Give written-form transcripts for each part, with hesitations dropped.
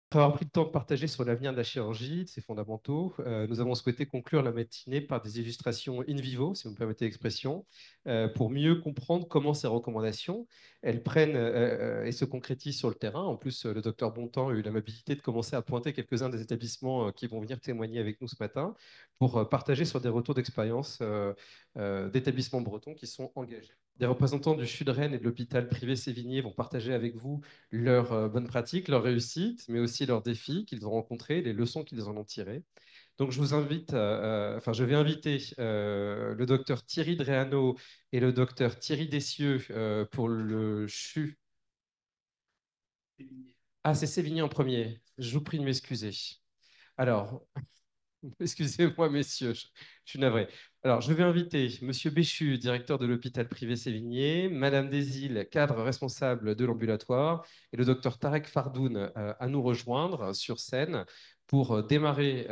Après avoir pris le temps de partager sur l'avenir de la chirurgie, de ses fondamentaux, nous avons souhaité conclure la matinée par des illustrations in vivo, si vous me permettez l'expression, pour mieux comprendre comment ces recommandations, elles prennent et se concrétisent sur le terrain. En plus, le docteur Bontemps a eu l'amabilité de commencer à pointer quelques-uns des établissements qui vont venir témoigner avec nous ce matin pour partager sur des retours d'expérience d'établissements bretons qui sont engagés. Des représentants du CHU de Rennes et de l'hôpital privé Sévigné vont partager avec vous leurs bonnes pratiques, leurs réussites, mais aussi leurs défis qu'ils ont rencontrés, les leçons qu'ils en ont tirées. Donc, je vous invite, je vais inviter le docteur Thierry Dréano et le docteur Thierry Dessieux pour le CHU. Ah, c'est Sévigné en premier. Je vous prie de m'excuser. Alors, excusez-moi, messieurs, je suis navré. Alors, je vais inviter Monsieur Béchu, directeur de l'hôpital privé Sévigné, Madame Desil, cadre responsable de l'ambulatoire, et le docteur Tarek Fardoun à nous rejoindre sur scène pour démarrer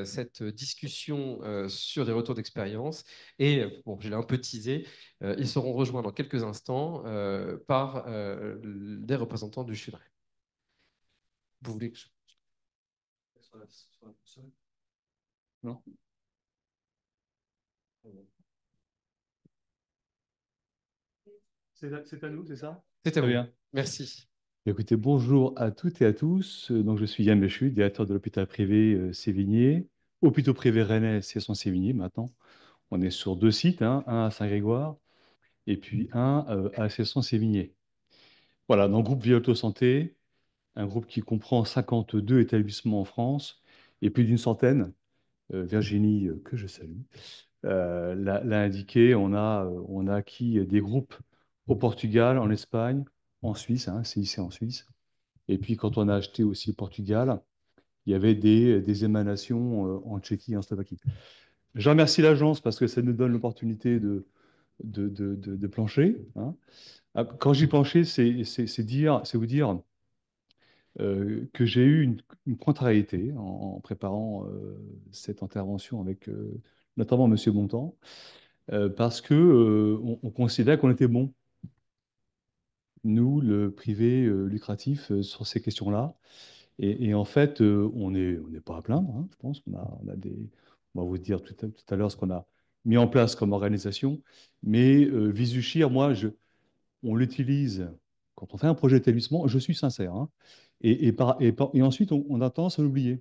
cette discussion sur des retours d'expérience. Et, bon, je l'ai un peu teasé, ils seront rejoints dans quelques instants par des représentants du CHUDREN. Vous voulez que je... Non. C'est à nous, c'est ça? C'est à Très vous. bien. Merci. Écoutez, bonjour à toutes et à tous. Donc, je suis Yann Béchu, directeur de l'hôpital privé Sévigné, hôpital privé rennais Cesson-Sévigné maintenant. On est sur deux sites, hein, un à Saint-Grégoire et puis un à Cesson-Sévigné. Voilà, donc groupe Vie Auto Santé, un groupe qui comprend 52 établissements en France et plus d'une centaine. Virginie, que je salue, l'a indiqué, on a acquis des groupes au Portugal, en Espagne, en Suisse, hein, CIC en Suisse. Et puis quand on a acheté aussi le Portugal, il y avait des émanations en Tchéquie et en Slovaquie. Je remercie l'agence parce que ça nous donne l'opportunité de plancher, hein. Ah, quand j'y plancher, c'est vous dire que j'ai eu une contrariété en préparant cette intervention avec notamment M. Bontemps, parce que on considérait qu'on était bon, nous, le privé lucratif, sur ces questions-là. Et en fait, on n'est pas à plaindre, hein, je pense. On va vous dire tout à l'heure ce qu'on a mis en place comme organisation. Mais Visushir, on l'utilise quand on fait un projet d'établissement, je suis sincère, hein, et ensuite, on a tendance à l'oublier.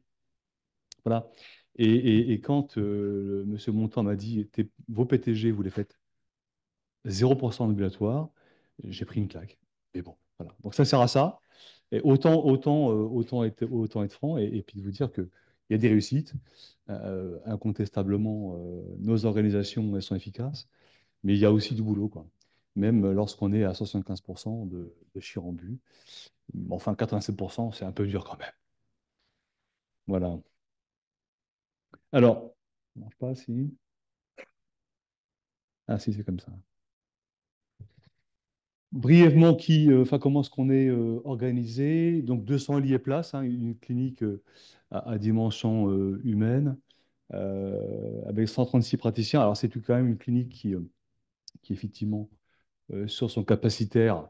Voilà. Et quand M. Montant m'a dit, vos PTG, vous les faites 0% ambulatoire, j'ai pris une claque. Mais bon, voilà. Donc ça sert à ça. Et autant être franc et puis de vous dire qu'il y a des réussites. Incontestablement, nos organisations, elles sont efficaces, mais il y a aussi du boulot, quoi. Même lorsqu'on est à 75% de chirambu. Enfin, 87%, c'est un peu dur quand même. Voilà. Alors, ça marche pas, si. Ah, si, c'est comme ça. Brièvement, comment est-ce qu'on est organisé? Donc 200 lits et places, hein, une clinique à dimension humaine, avec 136 praticiens. Alors c'est quand même une clinique qui effectivement, sur son capacitaire,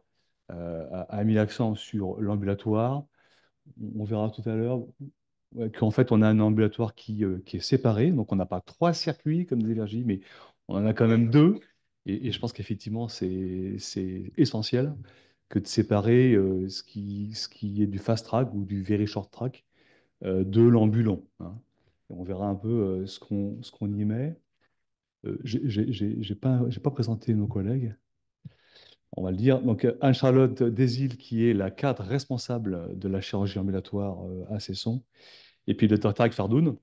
a mis l'accent sur l'ambulatoire. On verra tout à l'heure, ouais, qu'en fait on a un ambulatoire qui est séparé, donc on n'a pas trois circuits comme des Virginie, mais on en a quand même deux. Et je pense qu'effectivement c'est essentiel que de séparer ce qui est du fast track ou du very short track de l'ambulant, hein. Et on verra un peu ce qu'on y met. J'ai pas présenté nos collègues, on va le dire. Donc Anne-Charlotte Desil, qui est la cadre responsable de la chirurgie ambulatoire à Cesson, et puis le docteur Tarek Fardoun,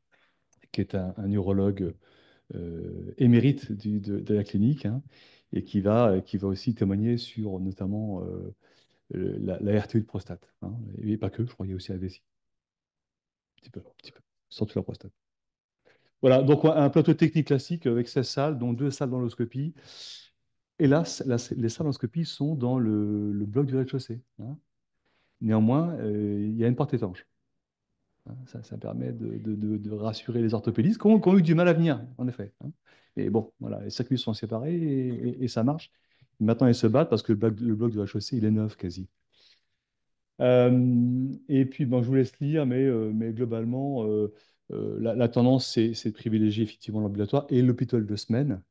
qui est un neurologue émérite de la clinique, hein, et qui va aussi témoigner sur notamment la RTU de prostate, hein, et pas que, je crois qu'il y a aussi la vessie, un petit peu, surtout la prostate. Voilà, donc un plateau technique classique avec 16 salles, dont 2 salles d'endoscopie. Hélas, les salles d'endoscopie sont dans le bloc du rez-de-chaussée, hein. Néanmoins, il y a une porte étanche, hein. Ça permet de rassurer les orthopédistes qui ont eu du mal à venir, en effet, hein. Et bon, voilà, les circuits sont séparés et ça marche. Maintenant, ils se battent parce que le bloc de la chaussée, il est neuf quasi. Et puis, bon, je vous laisse lire, mais globalement, la tendance, c'est de privilégier effectivement l'ambulatoire et l'hôpital de semaine,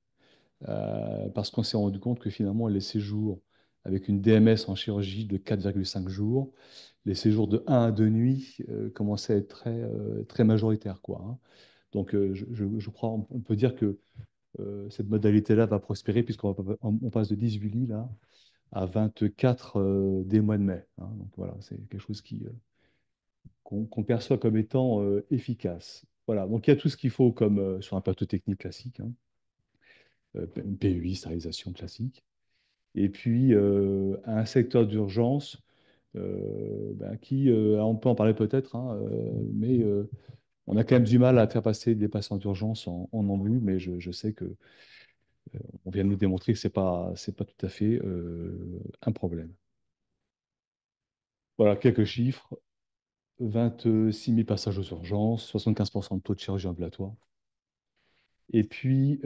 parce qu'on s'est rendu compte que finalement, les séjours avec une DMS en chirurgie de 4,5 jours, les séjours de 1 à 2 nuits commençaient à être très majoritaires, quoi, hein. Donc, je crois, on peut dire que cette modalité-là va prospérer, puisqu'on passe de 18 lits là, à 24 dès le mois de mai, hein. Donc, voilà, c'est quelque chose qu'on perçoit comme étant efficace. Voilà, donc il y a tout ce qu'il faut comme sur un plateau technique classique, hein, PUI, stérilisation classique. Et puis un secteur d'urgence on peut en parler peut-être, hein, mais on a quand même du mal à faire passer des patients d'urgence en ambu, mais je sais que on vient de nous démontrer que c'est pas tout à fait un problème. Voilà, quelques chiffres. 26 000 passages aux urgences, 75% de taux de chirurgie ambulatoire. Et puis,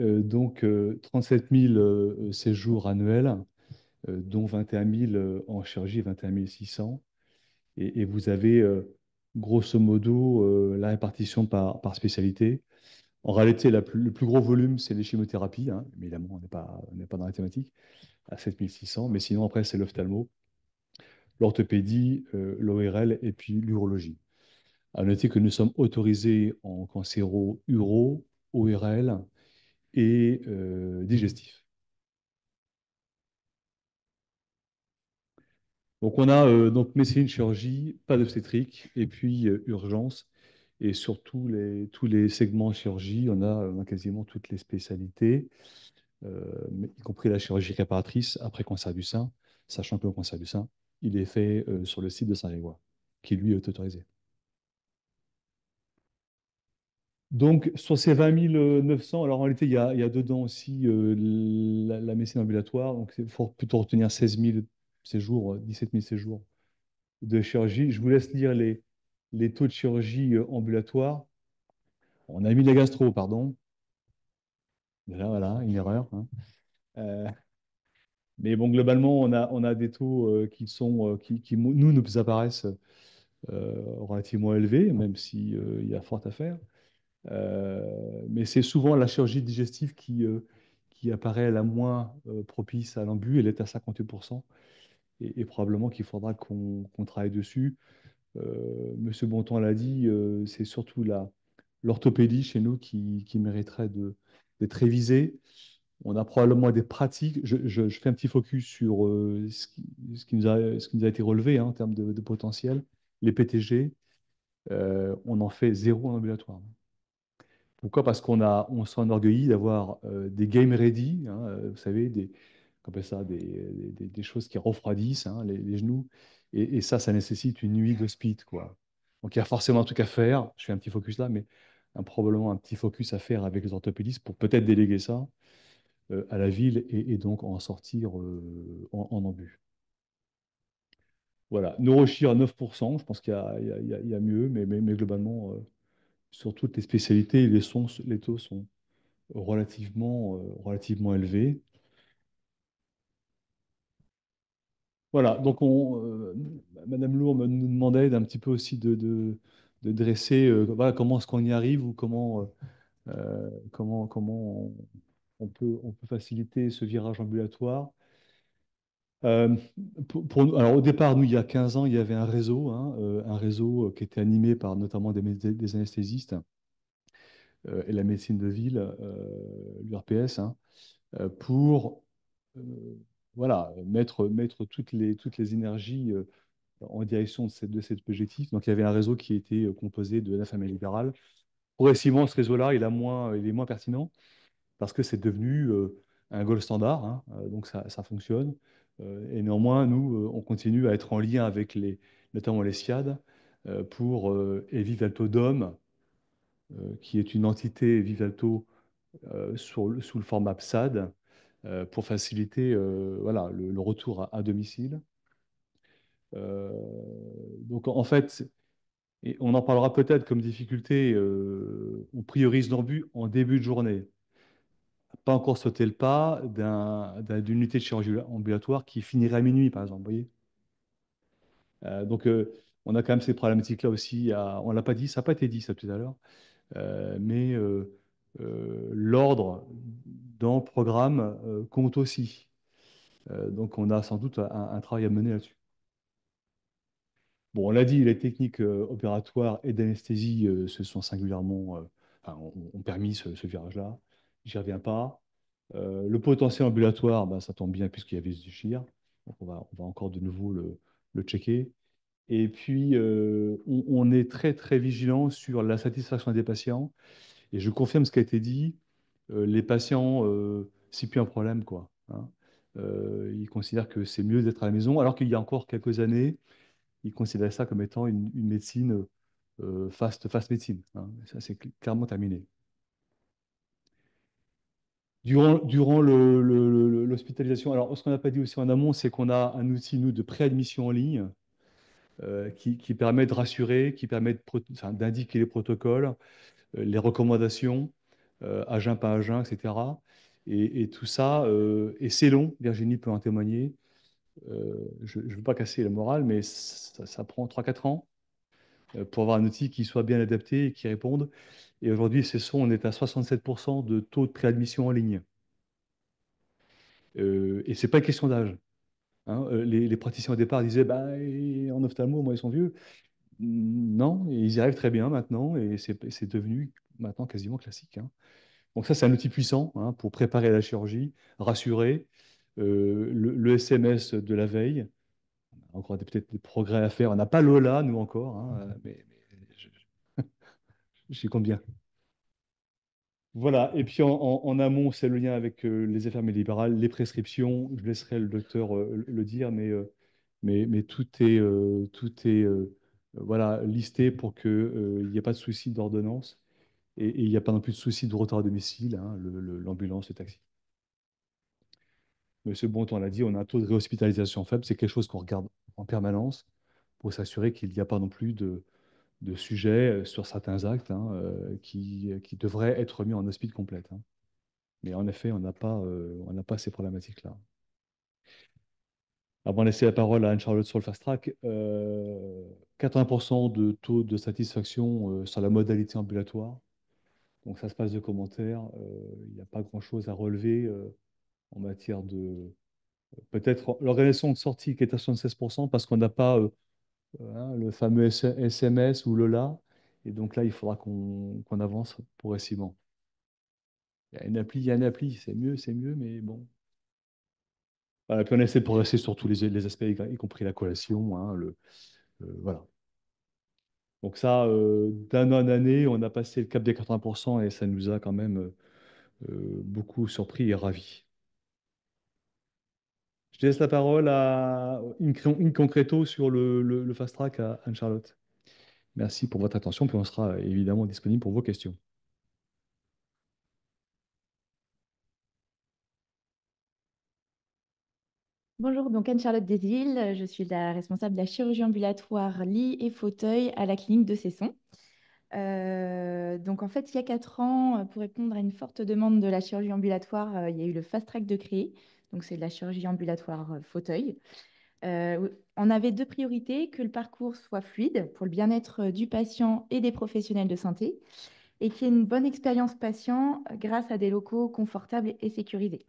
37 000 séjours annuels, dont 21 000 en chirurgie et 21 600. Et vous avez, grosso modo, la répartition par spécialité. En réalité, le plus gros volume, c'est les chimiothérapies, hein. Évidemment, on n'est pas dans la thématique, à 7 600. Mais sinon, après, c'est l'ophtalmo, l'orthopédie, l'ORL et puis l'urologie. À noter que nous sommes autorisés en cancéro uro, ORL et digestif. Donc on a donc médecine, chirurgie, pas d'obstétrique, et puis urgence. Et sur tous les segments chirurgie, on a quasiment toutes les spécialités, y compris la chirurgie réparatrice après cancer du sein, sachant que le cancer du sein, il est fait sur le site de Saint-Grégoire, qui lui est autorisé. Donc, sur ces 20 900, alors en réalité, il y a dedans aussi la médecine ambulatoire. Donc, il faut plutôt retenir 16 000 séjours, 17 000 séjours de chirurgie. Je vous laisse lire les taux de chirurgie ambulatoire. On a mis la gastro, pardon. Là, voilà, une erreur, hein. Euh, mais bon, globalement, on a des taux nous apparaissent relativement élevés, même s'il y a fort à faire. Mais c'est souvent la chirurgie digestive qui apparaît la moins propice à l'embu. Elle est à 58%. Et probablement qu'il faudra qu'on travaille dessus. Monsieur Bontemps l'a dit, c'est surtout l'orthopédie chez nous qui mériterait d'être révisée. On a probablement des pratiques. Je fais un petit focus sur ce qui nous a été relevé, hein, en termes de potentiel. Les PTG, on en fait zéro en ambulatoire. Pourquoi? Parce on s'enorgueillit d'avoir des game ready, hein, vous savez, qu'on appelle ça, des choses qui refroidissent, hein, les genoux. Et ça nécessite une nuit de speed, quoi. Donc il y a forcément un truc à faire. Je fais un petit focus là, mais probablement un petit focus à faire avec les orthopédistes pour peut-être déléguer ça à la ville et donc en sortir en ambu. Voilà. Neurochir à 9%, je pense qu'il y a mieux, mais globalement, sur toutes les spécialités, les taux sont relativement élevé. Voilà, donc Madame Lourd nous demandait d'un petit peu aussi de dresser voilà, comment est-ce qu'on y arrive ou comment on peut faciliter ce virage ambulatoire. Euh, alors au départ, nous, il y a 15 ans, il y avait un réseau, hein, un réseau qui était animé par notamment des anesthésistes et la médecine de ville, l'URPS, hein, pour voilà, mettre toutes les énergies en direction de cet objectif. Donc, il y avait un réseau qui était composé de la famille libérale. Progressivement, ce réseau-là, il est moins pertinent parce que c'est devenu un gold standard, hein, donc ça fonctionne. Et néanmoins, nous, on continue à être en lien avec notamment les SIAD pour Vivalto Dome, qui est une entité Vivalto sous le format PSAD, pour faciliter voilà, le retour à domicile. Euh, donc en fait, et on en parlera peut-être comme difficulté, on priorise l'embut en début de journée. Pas encore sauter le pas d'une unité de chirurgie ambulatoire qui finirait à minuit, par exemple. Vous voyez. On a quand même ces problématiques-là aussi. On l'a pas dit, ça n'a pas été dit ça tout à l'heure, mais l'ordre dans le programme compte aussi. Donc on a sans doute un travail à mener là-dessus. Bon, on l'a dit, les techniques opératoires et d'anesthésie se sont singulièrement, ont permis ce virage-là. J'y reviens pas. Le potentiel ambulatoire, bah, ça tombe bien puisqu'il y avait ce CHIR. Donc on va encore de nouveau le checker. Et puis, on est très, très vigilant sur la satisfaction des patients. Et je confirme ce qui a été dit. Les patients, c'est plus un problème, quoi, hein. Ils considèrent que c'est mieux d'être à la maison, alors qu'il y a encore quelques années, ils considéraient ça comme étant une médecine fast médecine, hein. Ça, c'est clairement terminé. Durant l'hospitalisation, alors ce qu'on n'a pas dit aussi en amont, c'est qu'on a un outil, nous, de préadmission en ligne qui permet de rassurer, qui permet enfin, d'indiquer les protocoles, les recommandations, à jeun, pas à jeun, etc. Et tout ça, et c'est long, Virginie peut en témoigner. Je ne veux pas casser la morale, mais ça prend 3 4 ans pour avoir un outil qui soit bien adapté et qui réponde. Et aujourd'hui, on est à 67% de taux de préadmission en ligne. Et ce n'est pas une question d'âge, hein. Les praticiens au départ disaient, bah, en ophtalmo, moi, ils sont vieux. Non, ils y arrivent très bien maintenant et c'est devenu maintenant quasiment classique, hein. Donc ça, c'est un outil puissant, hein, pour préparer la chirurgie, rassurer. Le SMS de la veille, on a encore peut-être des progrès à faire. On n'a pas Lola, nous encore, hein, mais j'y compte bien. Voilà, et puis en amont, c'est le lien avec les infirmiers libérales, les prescriptions. Je laisserai le docteur le dire, mais tout est voilà, listé pour qu'il n'y ait pas de souci d'ordonnance et il n'y a pas non plus de souci de retard à domicile, hein, l'ambulance, le taxi. Monsieur Bonton l'a dit, on a un taux de réhospitalisation faible. C'est quelque chose qu'on regarde en permanence pour s'assurer qu'il n'y a pas non plus de sujets sur certains actes, hein, qui devraient être mis en hospice complète, hein. Mais en effet, on n'a pas ces problématiques-là. Avant de laisser la parole à Anne-Charlotte sur le fast track, 80% de taux de satisfaction sur la modalité ambulatoire. Donc ça se passe de commentaires. Il n'y a pas grand-chose à relever en matière de. Peut-être l'organisation de sortie qui est à 76% parce qu'on n'a pas hein, le fameux SMS ou le là. Et donc là, il faudra qu'on avance progressivement. Il y a une appli, il y a une appli, c'est mieux, mais bon. Voilà, puis on essaie de progresser sur tous les aspects, y compris la collation, hein, voilà. Donc ça, d'année en année, on a passé le cap des 80% et ça nous a quand même beaucoup surpris et ravis. Je te laisse la parole à in concreto sur le fast track à Anne-Charlotte. Merci pour votre attention, puis on sera évidemment disponible pour vos questions. Bonjour, donc Anne-Charlotte Desilles, je suis la responsable de la chirurgie ambulatoire lit et fauteuil à la clinique de Cesson. Donc en fait, il y a 4 ans, pour répondre à une forte demande de la chirurgie ambulatoire, il y a eu le fast track de créer. Donc c'est de la chirurgie ambulatoire fauteuil. On avait 2 priorités, que le parcours soit fluide pour le bien-être du patient et des professionnels de santé, et qu'il y ait une bonne expérience patient grâce à des locaux confortables et sécurisés.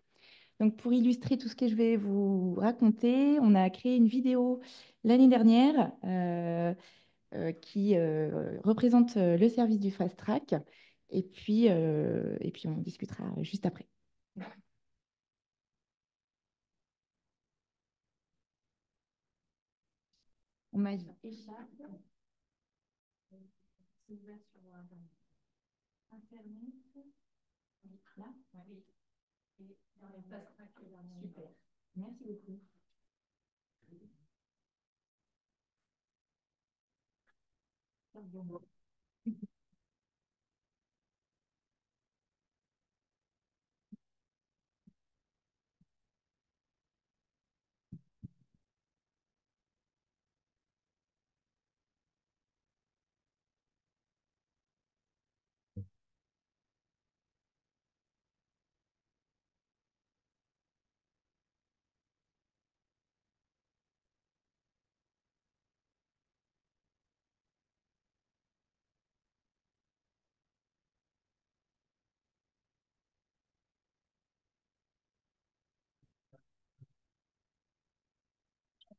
Donc, pour illustrer tout ce que je vais vous raconter, on a créé une vidéo l'année dernière qui représente le service du Fast Track. Et puis, on discutera juste après. On m'a dit échappe. C'est ouvert sur Internet. Là, oui. Et dans les Fast Track. Super. Merci beaucoup.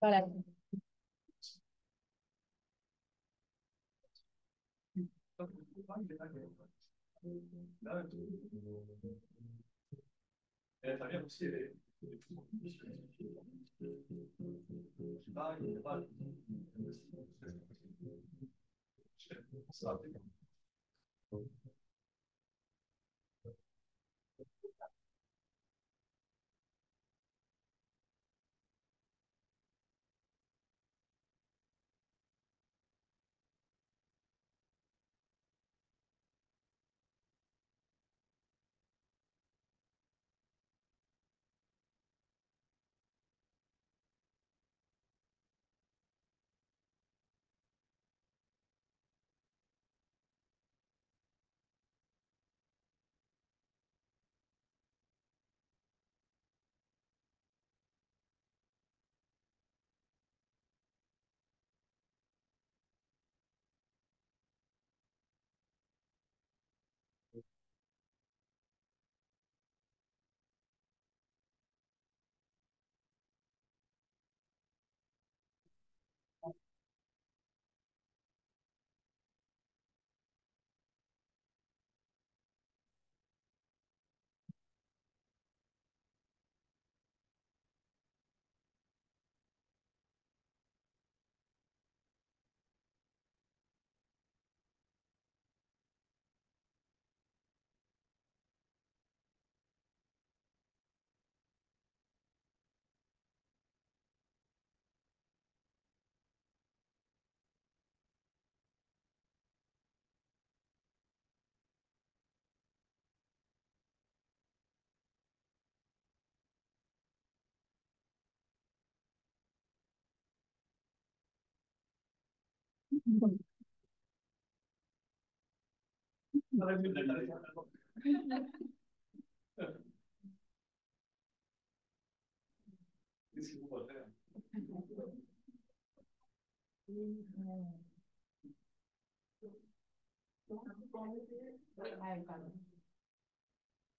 Voilà.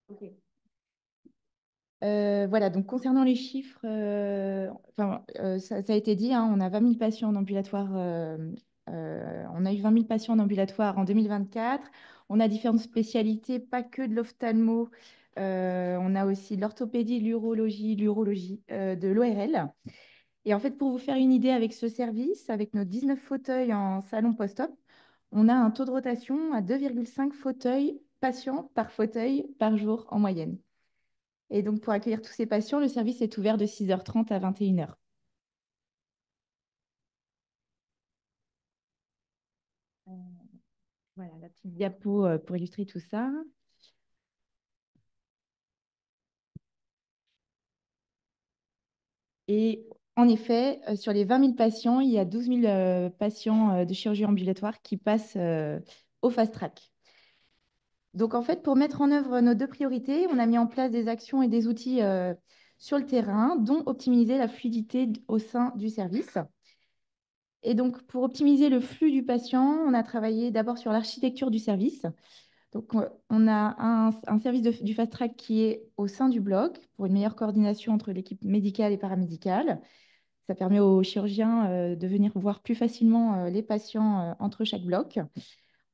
Ok. Voilà, donc concernant les chiffres, ça a été dit, hein, on a 20 000 patients en ambulatoire, on a eu 20 000 patients en ambulatoire en 2024. On a différentes spécialités, pas que de l'ophtalmo, on a aussi de l'orthopédie, l'urologie, de l'ORL. Et en fait, pour vous faire une idée avec ce service, avec nos 19 fauteuils en salon post-op, on a un taux de rotation à 2,5 fauteuils patients par fauteuil par jour en moyenne. Et donc, pour accueillir tous ces patients, le service est ouvert de 6h30 à 21h. Voilà, la petite diapo pour illustrer tout ça. Et en effet, sur les 20 000 patients, il y a 12 000 patients de chirurgie ambulatoire qui passent au fast track. Donc, en fait, pour mettre en œuvre nos deux priorités, on a mis en place des actions et des outils sur le terrain, dont optimiser la fluidité au sein du service. Et donc, pour optimiser le flux du patient, on a travaillé d'abord sur l'architecture du service. Donc, on a un service du Fast Track qui est au sein du bloc pour une meilleure coordination entre l'équipe médicale et paramédicale. Ça permet aux chirurgiens de venir voir plus facilement les patients entre chaque bloc.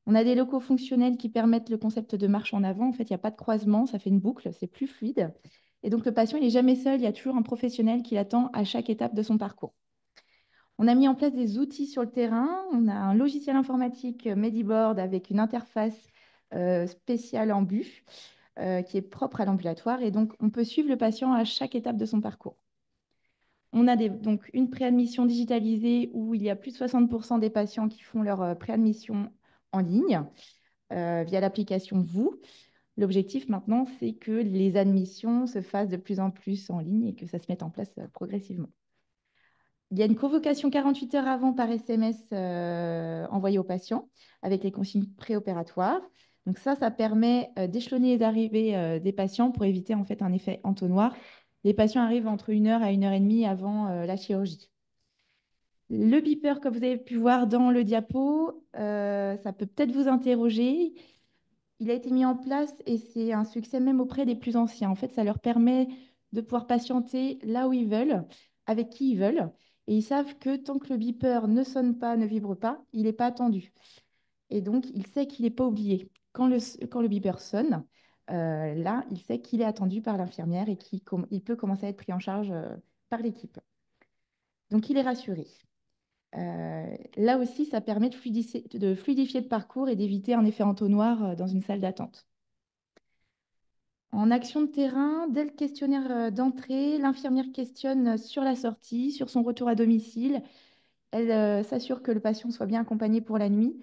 On a des locaux fonctionnels qui permettent le concept de marche en avant. En fait, il n'y a pas de croisement, ça fait une boucle, c'est plus fluide. Et donc, le patient, il n'est jamais seul, il y a toujours un professionnel qui l'attend à chaque étape de son parcours. On a mis en place des outils sur le terrain. On a un logiciel informatique Mediboard avec une interface spéciale en BU qui est propre à l'ambulatoire. Et donc, on peut suivre le patient à chaque étape de son parcours. On a donc une préadmission digitalisée où il y a plus de 60% des patients qui font leur préadmission en ligne via l'application Vous. L'objectif maintenant, c'est que les admissions se fassent de plus en plus en ligne et que ça se mette en place progressivement. Il y a une convocation 48 heures avant par SMS envoyée aux patients avec les consignes préopératoires. Donc ça permet d'échelonner les arrivées des patients pour éviter en fait un effet entonnoir. Les patients arrivent entre 1 heure à 1 heure et demie avant la chirurgie. Le beeper, comme vous avez pu voir dans le diapo, ça peut peut-être vous interroger. Il a été mis en place et c'est un succès même auprès des plus anciens. En fait, ça leur permet de pouvoir patienter là où ils veulent, avec qui ils veulent. Et ils savent que tant que le beeper ne sonne pas, ne vibre pas, il n'est pas attendu. Et donc, il sait qu'il n'est pas oublié. Quand le beeper sonne, là, il sait qu'il est attendu par l'infirmière et il peut commencer à être pris en charge par l'équipe. Donc, il est rassuré. Là aussi, ça permet de fluidifier le parcours et d'éviter un effet entonnoir dans une salle d'attente. En action de terrain, dès le questionnaire d'entrée, l'infirmière questionne sur la sortie, sur son retour à domicile. Elle s'assure que le patient soit bien accompagné pour la nuit.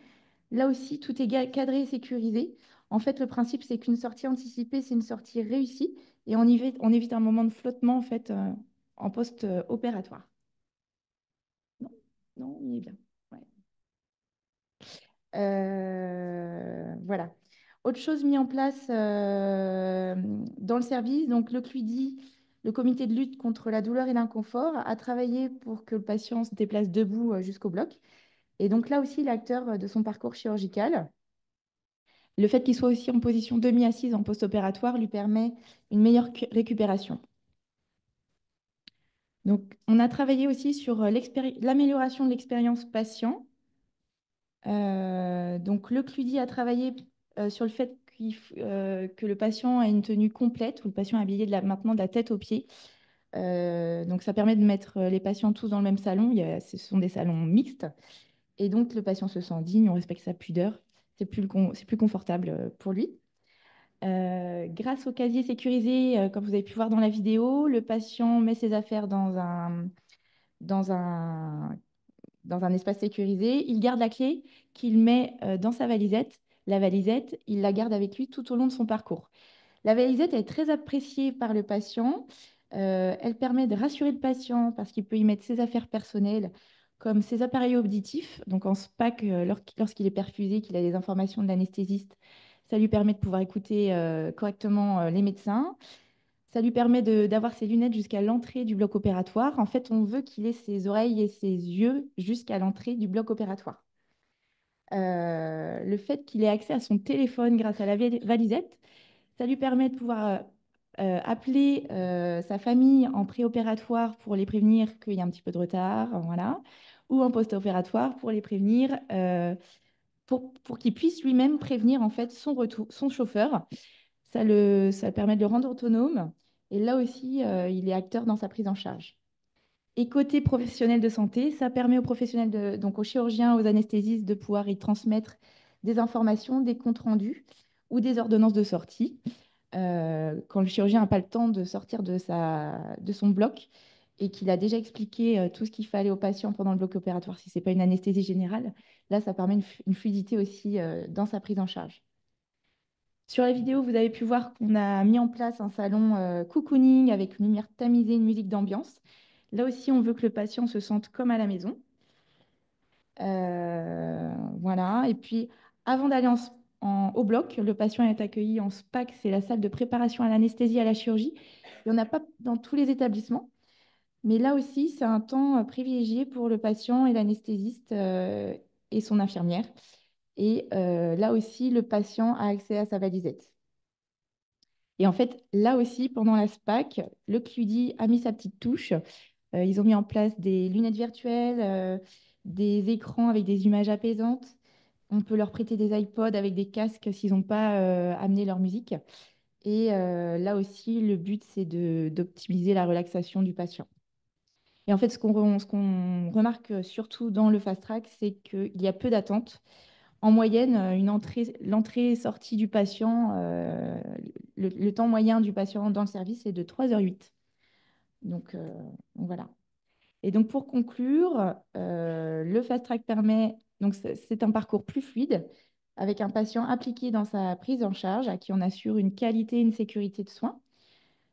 Là aussi, tout est cadré et sécurisé. En fait, le principe, c'est qu'une sortie anticipée, c'est une sortie réussie et on évite un moment de flottement en fait, en post-opératoire. Non, non, il est bien. Ouais. Voilà. Autre chose mis en place dans le service, donc le CLUDI, le comité de lutte contre la douleur et l'inconfort, a travaillé pour que le patient se déplace debout jusqu'au bloc. Et donc là aussi, l'acteur de son parcours chirurgical. Le fait qu'il soit aussi en position demi-assise en post-opératoire lui permet une meilleure récupération. Donc, on a travaillé aussi sur l'amélioration de l'expérience patient. Donc, le CLUDI a travaillé sur le fait que le patient ait une tenue complète, où le patient est habillé maintenant de la tête aux pieds. Donc, ça permet de mettre les patients tous dans le même salon. Ce sont des salons mixtes. Et donc, le patient se sent digne, on respecte sa pudeur. C'est plus confortable pour lui. Grâce au casier sécurisé, comme vous avez pu voir dans la vidéo, le patient met ses affaires dans un, dans un espace sécurisé. Il garde la clé qu'il met dans sa valisette. La valisette, il la garde avec lui tout au long de son parcours. La valisette est très appréciée par le patient. Elle permet de rassurer le patient parce qu'il peut y mettre ses affaires personnelles, comme ses appareils auditifs. Donc en SPAC, lorsqu'il est perfusé, qu'il a des informations de l'anesthésiste, ça lui permet de pouvoir écouter correctement les médecins. Ça lui permet d'avoir ses lunettes jusqu'à l'entrée du bloc opératoire. En fait, on veut qu'il ait ses oreilles et ses yeux jusqu'à l'entrée du bloc opératoire. Le fait qu'il ait accès à son téléphone grâce à la valisette, ça lui permet de pouvoir appeler sa famille en préopératoire pour les prévenir qu'il y a un petit peu de retard, voilà, ou en post-opératoire pour les prévenir, pour qu'il puisse lui-même prévenir en fait son chauffeur. Ça permet de le rendre autonome. Et là aussi, il est acteur dans sa prise en charge. Et côté professionnel de santé, ça permet aux professionnels, donc aux chirurgiens, aux anesthésistes, de pouvoir y transmettre des informations, des comptes rendus ou des ordonnances de sortie. Quand le chirurgien n'a pas le temps de sortir de son bloc et qu'il a déjà expliqué tout ce qu'il fallait au patient pendant le bloc opératoire, si ce n'est pas une anesthésie générale, là, ça permet une fluidité aussi dans sa prise en charge. Sur la vidéo, vous avez pu voir qu'on a mis en place un salon cocooning avec une lumière tamisée, une musique d'ambiance. Là aussi, on veut que le patient se sente comme à la maison. Voilà. Et puis, avant d'aller au bloc, le patient est accueilli en SPAC, c'est la salle de préparation à l'anesthésie et à la chirurgie. Il n'y en a pas dans tous les établissements. Mais là aussi, c'est un temps privilégié pour le patient et l'anesthésiste et son infirmière. Et là aussi, le patient a accès à sa valisette. Et en fait, là aussi, pendant la SPAC, le CLUDI a mis sa petite touche. Ils ont mis en place des lunettes virtuelles, des écrans avec des images apaisantes. On peut leur prêter des iPods avec des casques s'ils n'ont pas amené leur musique. Et là aussi, le but, c'est d'optimiser la relaxation du patient. Et en fait, ce qu'on remarque surtout dans le fast track, c'est qu'il y a peu d'attente. En moyenne, l'entrée et sortie du patient, le temps moyen du patient dans le service est de 3h08. Donc voilà. Et donc pour conclure, le fast track permet, donc c'est un parcours plus fluide avec un patient impliqué dans sa prise en charge à qui on assure une qualité et une sécurité de soins.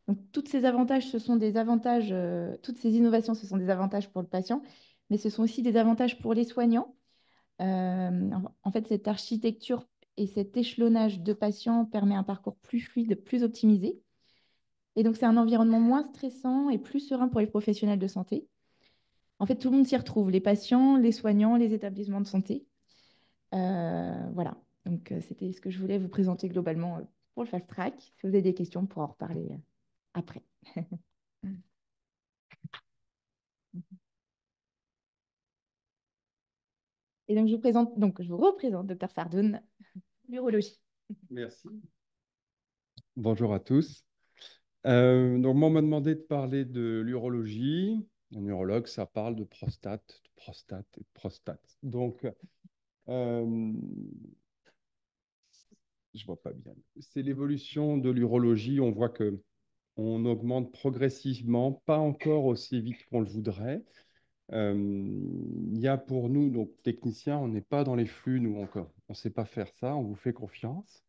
Donc tous ces avantages, ce sont des avantages, toutes ces innovations, ce sont des avantages pour le patient, mais ce sont aussi des avantages pour les soignants. En fait, cette architecture et cet échelonnage de patients permet un parcours plus fluide, plus optimisé. Et donc, c'est un environnement moins stressant et plus serein pour les professionnels de santé. En fait, tout le monde s'y retrouve, les patients, les soignants, les établissements de santé. Voilà. Donc, c'était ce que je voulais vous présenter globalement pour le fast track. Si vous avez des questions, on pourra en reparler après. Et donc, je vous représente Dr Fardoun, l'urologie. Merci. Bonjour à tous. Donc, moi, on m'a demandé de parler de l'urologie. Un urologue, ça parle de prostate, de prostate et de prostate. Donc, je vois pas bien. C'est l'évolution de l'urologie. On voit que on augmente progressivement, pas encore aussi vite qu'on le voudrait. Il y a pour nous, donc techniciens, on n'est pas dans les flux, nous encore. On ne sait pas faire ça, on vous fait confiance.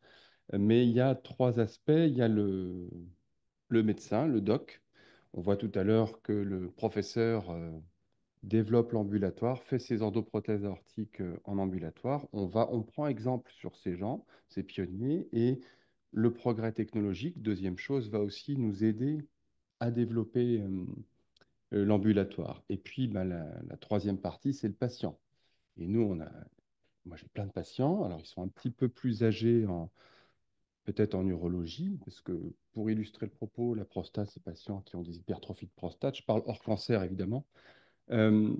Mais il y a trois aspects. Il y a le médecin, le doc. On voit tout à l'heure que le professeur développe l'ambulatoire, fait ses endoprothèses aortiques en ambulatoire. On prend exemple sur ces gens, ces pionniers, et le progrès technologique, deuxième chose, va aussi nous aider à développer l'ambulatoire. Et puis, ben, la troisième partie, c'est le patient. Et nous, moi, j'ai plein de patients. Alors, ils sont un petit peu plus âgés peut-être en urologie, parce que pour illustrer le propos, la prostate, c'est patients qui ont des hypertrophies de prostate. Je parle hors cancer, évidemment. Euh,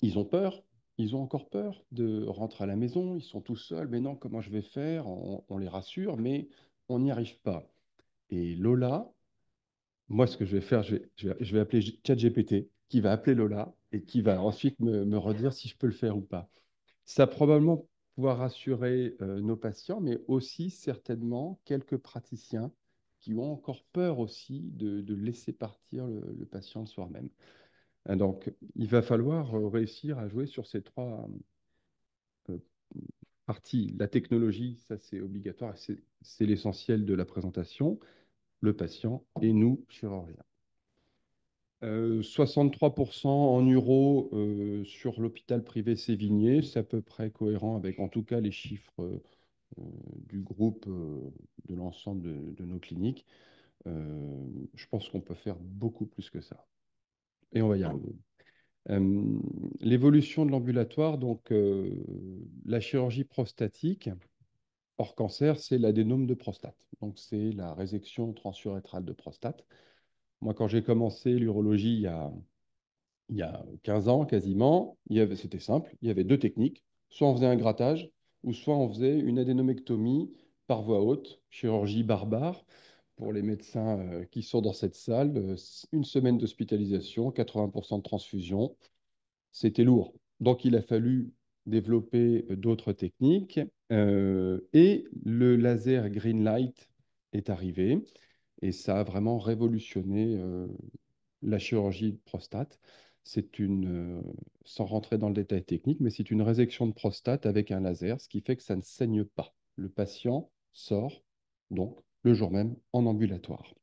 Ils ont peur. Ils ont encore peur de rentrer à la maison. Ils sont tout seuls. Mais non, comment je vais faire? On les rassure, mais on n'y arrive pas. Et Lola, moi, ce que je vais faire, je vais appeler ChatGPT, qui va appeler Lola et qui va ensuite me redire si je peux le faire ou pas. Ça va probablement pouvoir rassurer nos patients, mais aussi certainement quelques praticiens qui ont encore peur aussi de laisser partir le patient le soir même. Donc, il va falloir réussir à jouer sur ces trois euh, parties. La technologie, ça c'est obligatoire, c'est l'essentiel de la présentation, le patient et nous, chirurgiens. 63% en euros sur l'hôpital privé Sévigné, c'est à peu près cohérent avec en tout cas les chiffres du groupe de l'ensemble de nos cliniques. Je pense qu'on peut faire beaucoup plus que ça. Et on va y arriver. L'évolution de l'ambulatoire, donc la chirurgie prostatique hors cancer, c'est l'adénome de prostate. Donc c'est la résection transurétrale de prostate. Moi, quand j'ai commencé l'urologie il y a 15 ans quasiment, c'était simple, il y avait deux techniques. Soit on faisait un grattage, ou soit on faisait une adénomectomie par voie haute, chirurgie barbare. Pour les médecins qui sont dans cette salle, une semaine d'hospitalisation, 80% de transfusion, c'était lourd. Donc il a fallu développer d'autres techniques et le laser Green Light est arrivé et ça a vraiment révolutionné la chirurgie de prostate. C'est sans rentrer dans le détail technique, mais c'est une résection de prostate avec un laser, ce qui fait que ça ne saigne pas. Le patient sort donc le jour même en ambulatoire.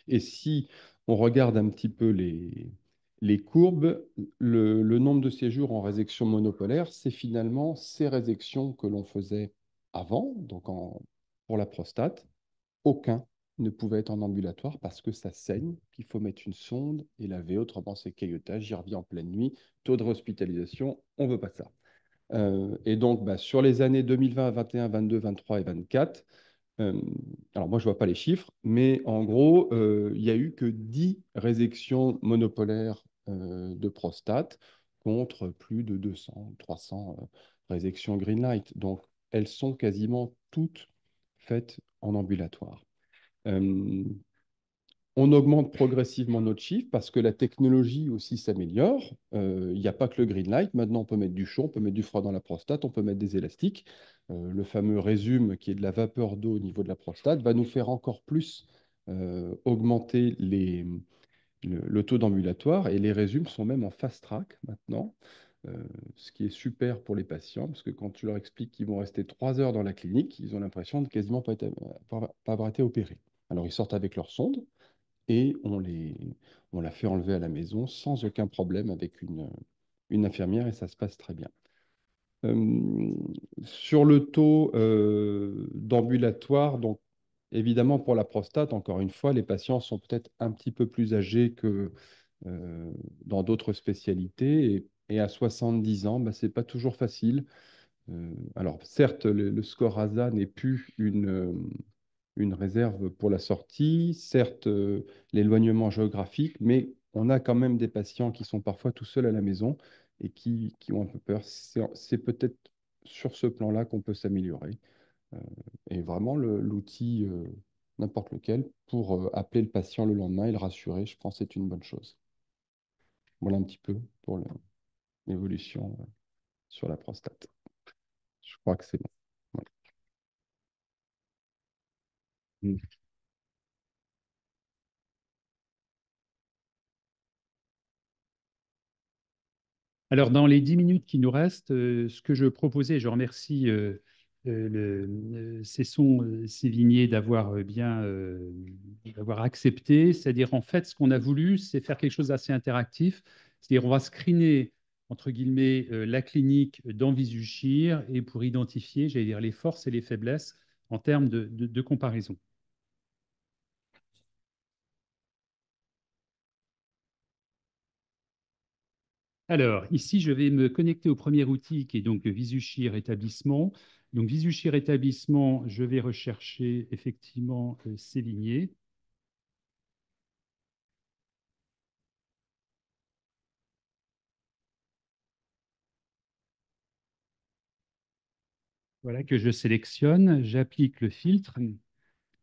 Et si on regarde un petit peu les courbes, le nombre de séjours en résection monopolaire, c'est finalement ces résections que l'on faisait avant, donc pour la prostate. Aucun ne pouvait être en ambulatoire parce que ça saigne, qu'il faut mettre une sonde et laver, autrement c'est caillotage, j'y reviens en pleine nuit, taux de réhospitalisation, on ne veut pas ça. Et donc, bah, sur les années 2020, 21, 22, 23 et 24, euh, alors moi je ne vois pas les chiffres, mais en gros, il n'y a eu que 10 résections monopolaires de prostate contre plus de 200, 300 résections Greenlight. Donc, elles sont quasiment toutes faites en ambulatoire. Euh, on augmente progressivement notre chiffre parce que la technologie aussi s'améliore. Il n'y a pas que le green light. Maintenant, on peut mettre du chaud, on peut mettre du froid dans la prostate, on peut mettre des élastiques. Le fameux résume, qui est de la vapeur d'eau au niveau de la prostate, va nous faire encore plus augmenter le taux d'ambulatoire. Et les résumes sont même en fast track maintenant, ce qui est super pour les patients, parce que quand tu leur expliques qu'ils vont rester 3 heures dans la clinique, ils ont l'impression de quasiment pas avoir été opérés. Alors, ils sortent avec leur sonde et on la fait enlever à la maison sans aucun problème avec une infirmière et ça se passe très bien. Euh, sur le taux d'ambulatoire, donc évidemment pour la prostate, encore une fois, les patients sont peut-être un petit peu plus âgés que dans d'autres spécialités et à 70 ans, bah, ce n'est pas toujours facile. Alors certes, le score ASA n'est plus une réserve pour la sortie, certes l'éloignement géographique, mais on a quand même des patients qui sont parfois tout seuls à la maison et qui ont un peu peur. C'est peut-être sur ce plan-là qu'on peut s'améliorer. Euh, et vraiment, l'outil, n'importe lequel, pour appeler le patient le lendemain et le rassurer, je pense que c'est une bonne chose. Voilà un petit peu pour l'évolution sur la prostate. Je crois que c'est bon. Voilà. Alors, dans les 10 minutes qui nous restent, ce que je proposais, je remercie Cesson Sévigné d'avoir accepté. C'est-à-dire, en fait, ce qu'on a voulu, c'est faire quelque chose d'assez interactif. C'est-à-dire, on va screener, entre guillemets, la clinique d'Envisuchir et pour identifier, j'allais dire, les forces et les faiblesses en termes de comparaison. Alors, ici, je vais me connecter au premier outil qui est donc Visuchir établissement. Donc, Visuchir établissement, je vais rechercher effectivement Sévigné. Voilà que je sélectionne, j'applique le filtre.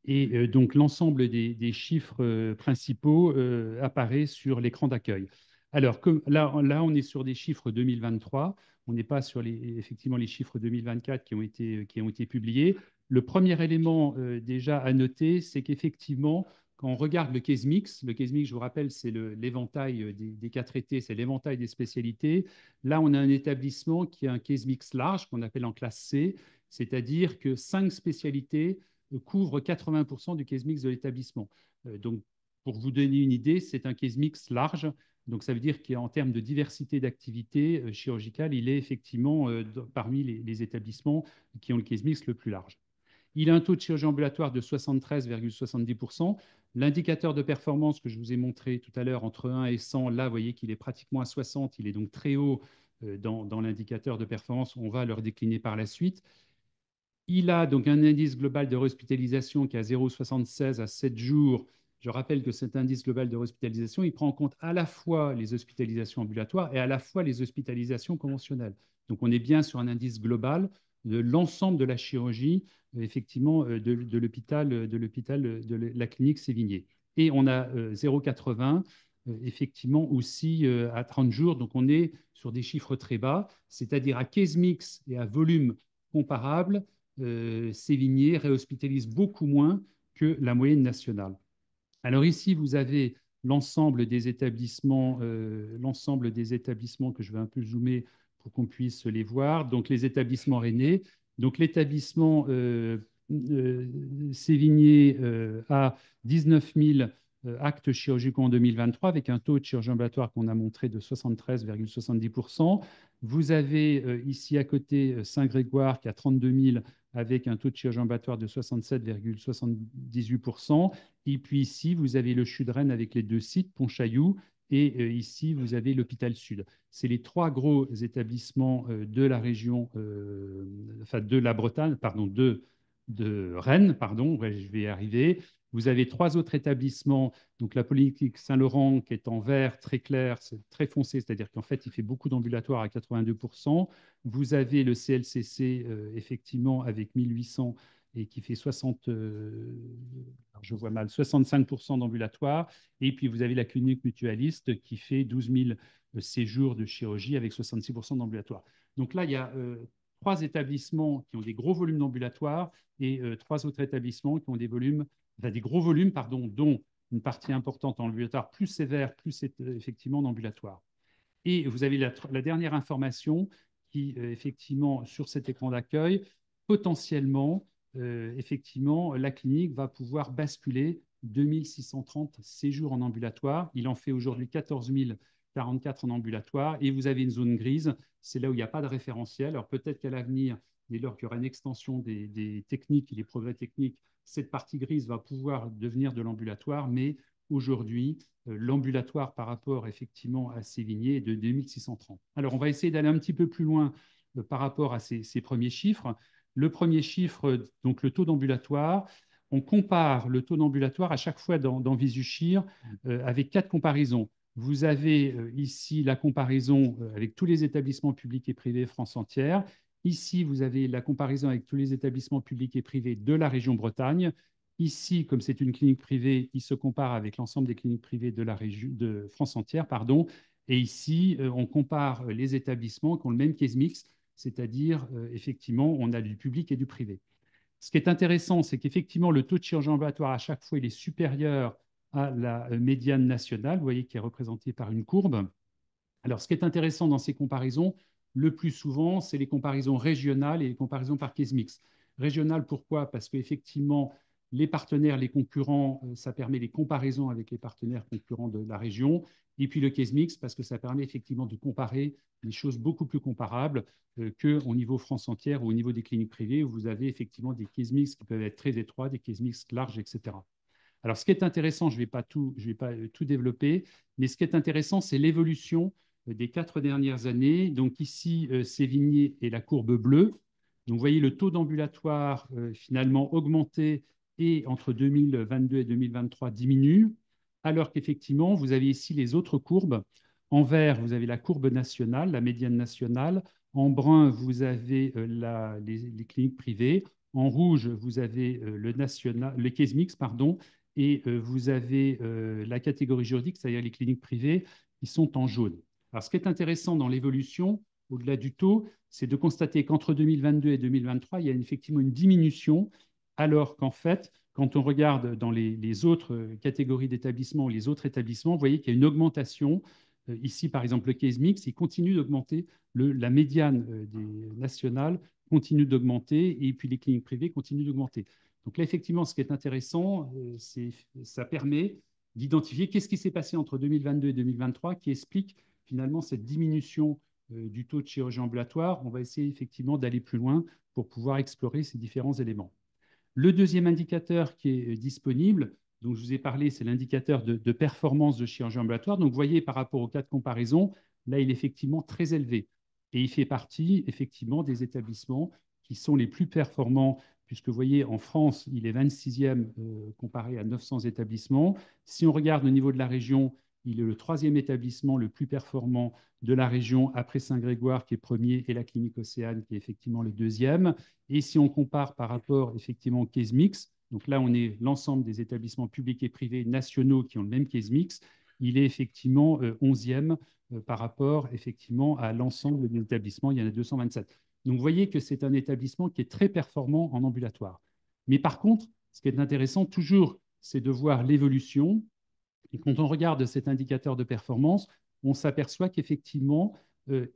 Et donc, l'ensemble des chiffres principaux apparaît sur l'écran d'accueil. Alors, là, on est sur des chiffres 2023. On n'est pas sur effectivement les chiffres 2024 qui ont été publiés. Le premier élément déjà à noter, c'est qu'effectivement, quand on regarde le case mix, je vous rappelle, c'est l'éventail des cas traités, c'est l'éventail des spécialités. Là, on a un établissement qui a un case mix large, qu'on appelle en classe C, c'est-à-dire que 5 spécialités couvre 80% du case mix de l'établissement. Donc, pour vous donner une idée, c'est un case mix large. Donc, ça veut dire qu'en termes de diversité d'activités chirurgicales, il est effectivement parmi les établissements qui ont le case mix le plus large. Il a un taux de chirurgie ambulatoire de 73,70%. L'indicateur de performance que je vous ai montré tout à l'heure, entre 1 et 100, là, vous voyez qu'il est pratiquement à 60. Il est donc très haut dans l'indicateur de performance. On va le redécliner par la suite. Il a donc un indice global de hospitalisation qui est à 0,76 à 7 jours. Je rappelle que cet indice global de hospitalisation, il prend en compte à la fois les hospitalisations ambulatoires et à la fois les hospitalisations conventionnelles. Donc, on est bien sur un indice global de l'ensemble de la chirurgie, effectivement, de l'hôpital, de la clinique Sévigné. Et on a 0,80, effectivement, aussi à 30 jours. Donc, on est sur des chiffres très bas, c'est-à-dire à case mix et à volume comparable. Sévigné réhospitalise beaucoup moins que la moyenne nationale. Alors ici, vous avez l'ensemble des établissements que je vais un peu zoomer pour qu'on puisse les voir. Donc les établissements rennais. Donc l'établissement Sévigné a 19 000 actes chirurgicaux en 2023 avec un taux de chirurgie ambulatoire qu'on a montré de 73,70%. Vous avez ici à côté Saint-Grégoire qui a 32 000 avec un taux de chirurgie ambulatoire de 67,78%. Et puis ici, vous avez le CHU de Rennes avec les 2 sites, Pontchaillou, et ici, vous avez l'hôpital Sud. C'est les 3 gros établissements de la région, enfin de la Bretagne, pardon, de Rennes, pardon, ouais, je vais y arriver. Vous avez 3 autres établissements, donc la Polyclinique Saint-Laurent qui est en vert très clair, c'est très foncé, c'est-à-dire qu'en fait, il fait beaucoup d'ambulatoires à 82%. Vous avez le CLCC, effectivement, avec 1800 et qui fait 65% d'ambulatoire. Et puis, vous avez la clinique mutualiste qui fait 12 000 séjours de chirurgie avec 66% d'ambulatoire. Donc là, il y a 3 établissements qui ont des gros volumes d'ambulatoire et 3 autres établissements qui ont des gros volumes, pardon, dont une partie importante en ambulatoire plus sévère, plus effectivement d'ambulatoire. Et vous avez la dernière information qui, effectivement, sur cet écran d'accueil, potentiellement, effectivement, la clinique va pouvoir basculer 2630 séjours en ambulatoire. Il en fait aujourd'hui 14 044 en ambulatoire. Et vous avez une zone grise, c'est là où il n'y a pas de référentiel. Alors peut-être qu'à l'avenir, dès lors qu'il y aura une extension des techniques et des progrès techniques, cette partie grise va pouvoir devenir de l'ambulatoire, mais aujourd'hui, l'ambulatoire par rapport effectivement à Sévigné est de 2630. Alors, on va essayer d'aller un petit peu plus loin par rapport à ces premiers chiffres. Le premier chiffre, donc le taux d'ambulatoire, on compare le taux d'ambulatoire à chaque fois dans Visuchir avec 4 comparaisons. Vous avez ici la comparaison avec tous les établissements publics et privés France entière. Ici, vous avez la comparaison avec tous les établissements publics et privés de la région Bretagne. Ici, comme c'est une clinique privée, il se compare avec l'ensemble des cliniques privées de la région de France entière, pardon. Et ici, on compare les établissements qui ont le même case mix, c'est-à-dire effectivement, on a du public et du privé. Ce qui est intéressant, c'est qu'effectivement, le taux de chirurgie ambulatoire, à chaque fois, il est supérieur à la médiane nationale, vous voyez, qui est représentée par une courbe. Alors, ce qui est intéressant dans ces comparaisons, le plus souvent, c'est les comparaisons régionales et les comparaisons par case mix. Régionales, pourquoi? Parce qu'effectivement, les partenaires, les concurrents, ça permet les comparaisons avec les partenaires concurrents de la région. Et puis le case mix, parce que ça permet effectivement de comparer des choses beaucoup plus comparables qu'au niveau France entière ou au niveau des cliniques privées, où vous avez effectivement des case mix qui peuvent être très étroits, des case mix larges, etc. Alors, ce qui est intéressant, je ne vais pas tout développer, mais ce qui est intéressant, c'est l'évolution des 4 dernières années. Donc ici, Sévigné est la courbe bleue. Donc, vous voyez le taux d'ambulatoire finalement augmenté et entre 2022 et 2023 diminue, alors qu'effectivement, vous avez ici les autres courbes. En vert, vous avez la courbe nationale, la médiane nationale. En brun, vous avez les cliniques privées. En rouge, vous avez le case mix, pardon, et vous avez la catégorie juridique, c'est-à-dire les cliniques privées, qui sont en jaune. Alors, ce qui est intéressant dans l'évolution, au-delà du taux, c'est de constater qu'entre 2022 et 2023, il y a effectivement une diminution, alors qu'en fait, quand on regarde dans les autres catégories d'établissements ou les autres établissements, vous voyez qu'il y a une augmentation. Ici, par exemple, le case mix, il continue d'augmenter, la médiane des nationales continue d'augmenter, et puis les cliniques privées continuent d'augmenter. Donc là, effectivement, ce qui est intéressant, ça permet d'identifier qu'est-ce qui s'est passé entre 2022 et 2023 qui explique finalement cette diminution du taux de chirurgie ambulatoire. On va essayer effectivement d'aller plus loin pour pouvoir explorer ces différents éléments. Le deuxième indicateur qui est disponible, dont je vous ai parlé, c'est l'indicateur de performance de chirurgie ambulatoire. Donc, vous voyez, par rapport au cas de comparaison, là, il est effectivement très élevé. Et il fait partie, effectivement, des établissements qui sont les plus performants, puisque vous voyez, en France, il est 26e comparé à 900 établissements. Si on regarde au niveau de la région, il est le 3e établissement le plus performant de la région, après Saint-Grégoire, qui est premier, et la clinique Océane, qui est effectivement le 2e. Et si on compare par rapport effectivement au case mix, donc là, on est l'ensemble des établissements publics et privés nationaux qui ont le même case mix, il est effectivement 11e par rapport effectivement à l'ensemble des établissements, il y en a 227. Donc, vous voyez que c'est un établissement qui est très performant en ambulatoire. Mais par contre, ce qui est intéressant toujours, c'est de voir l'évolution. Et quand on regarde cet indicateur de performance, on s'aperçoit qu'effectivement,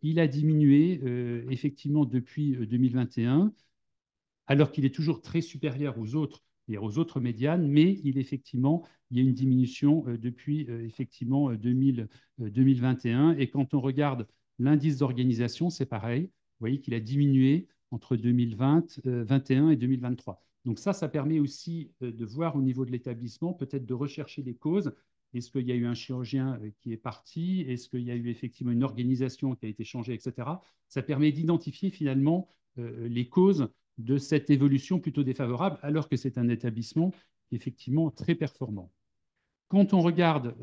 il a diminué effectivement depuis 2021, alors qu'il est toujours très supérieur aux autres médianes, mais il y a une diminution depuis effectivement 2021. Et quand on regarde l'indice d'organisation, c'est pareil. Vous voyez qu'il a diminué entre 2021 et 2023. Donc ça permet aussi de voir au niveau de l'établissement, peut-être de rechercher les causes. Est-ce qu'il y a eu un chirurgien qui est parti? Est-ce qu'il y a eu effectivement une organisation qui a été changée, etc. Ça permet d'identifier finalement les causes de cette évolution plutôt défavorable, alors que c'est un établissement effectivement très performant. Quand on regarde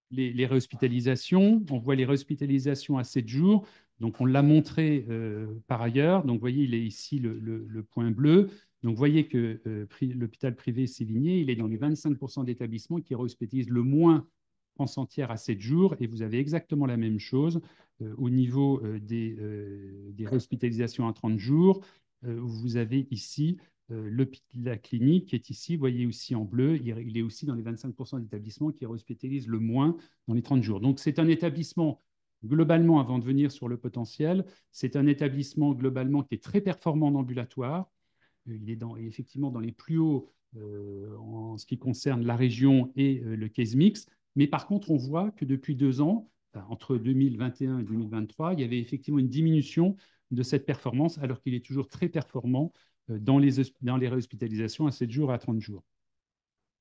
les réhospitalisations, on voit les réhospitalisations à 7 jours. Donc, on l'a montré par ailleurs. Donc, vous voyez, il est ici le point bleu. Donc, vous voyez que l'hôpital privé Sévigné, il est dans les 25% d'établissements qui réhospitalisent le moins France entière à 7 jours. Et vous avez exactement la même chose au niveau des réhospitalisations à 30 jours. Vous avez ici la clinique qui est ici, vous voyez aussi en bleu, il est aussi dans les 25% d'établissements qui hospitalisent le moins dans les 30 jours. Donc, c'est un établissement, globalement, avant de venir sur le potentiel, c'est un établissement, globalement, qui est très performant en ambulatoire. Il est effectivement dans les plus hauts en ce qui concerne la région et le case mix. Mais par contre, on voit que depuis 2 ans, entre 2021 et 2023, il y avait effectivement une diminution de cette performance, alors qu'il est toujours très performant dans les réhospitalisations à 7 jours et à 30 jours.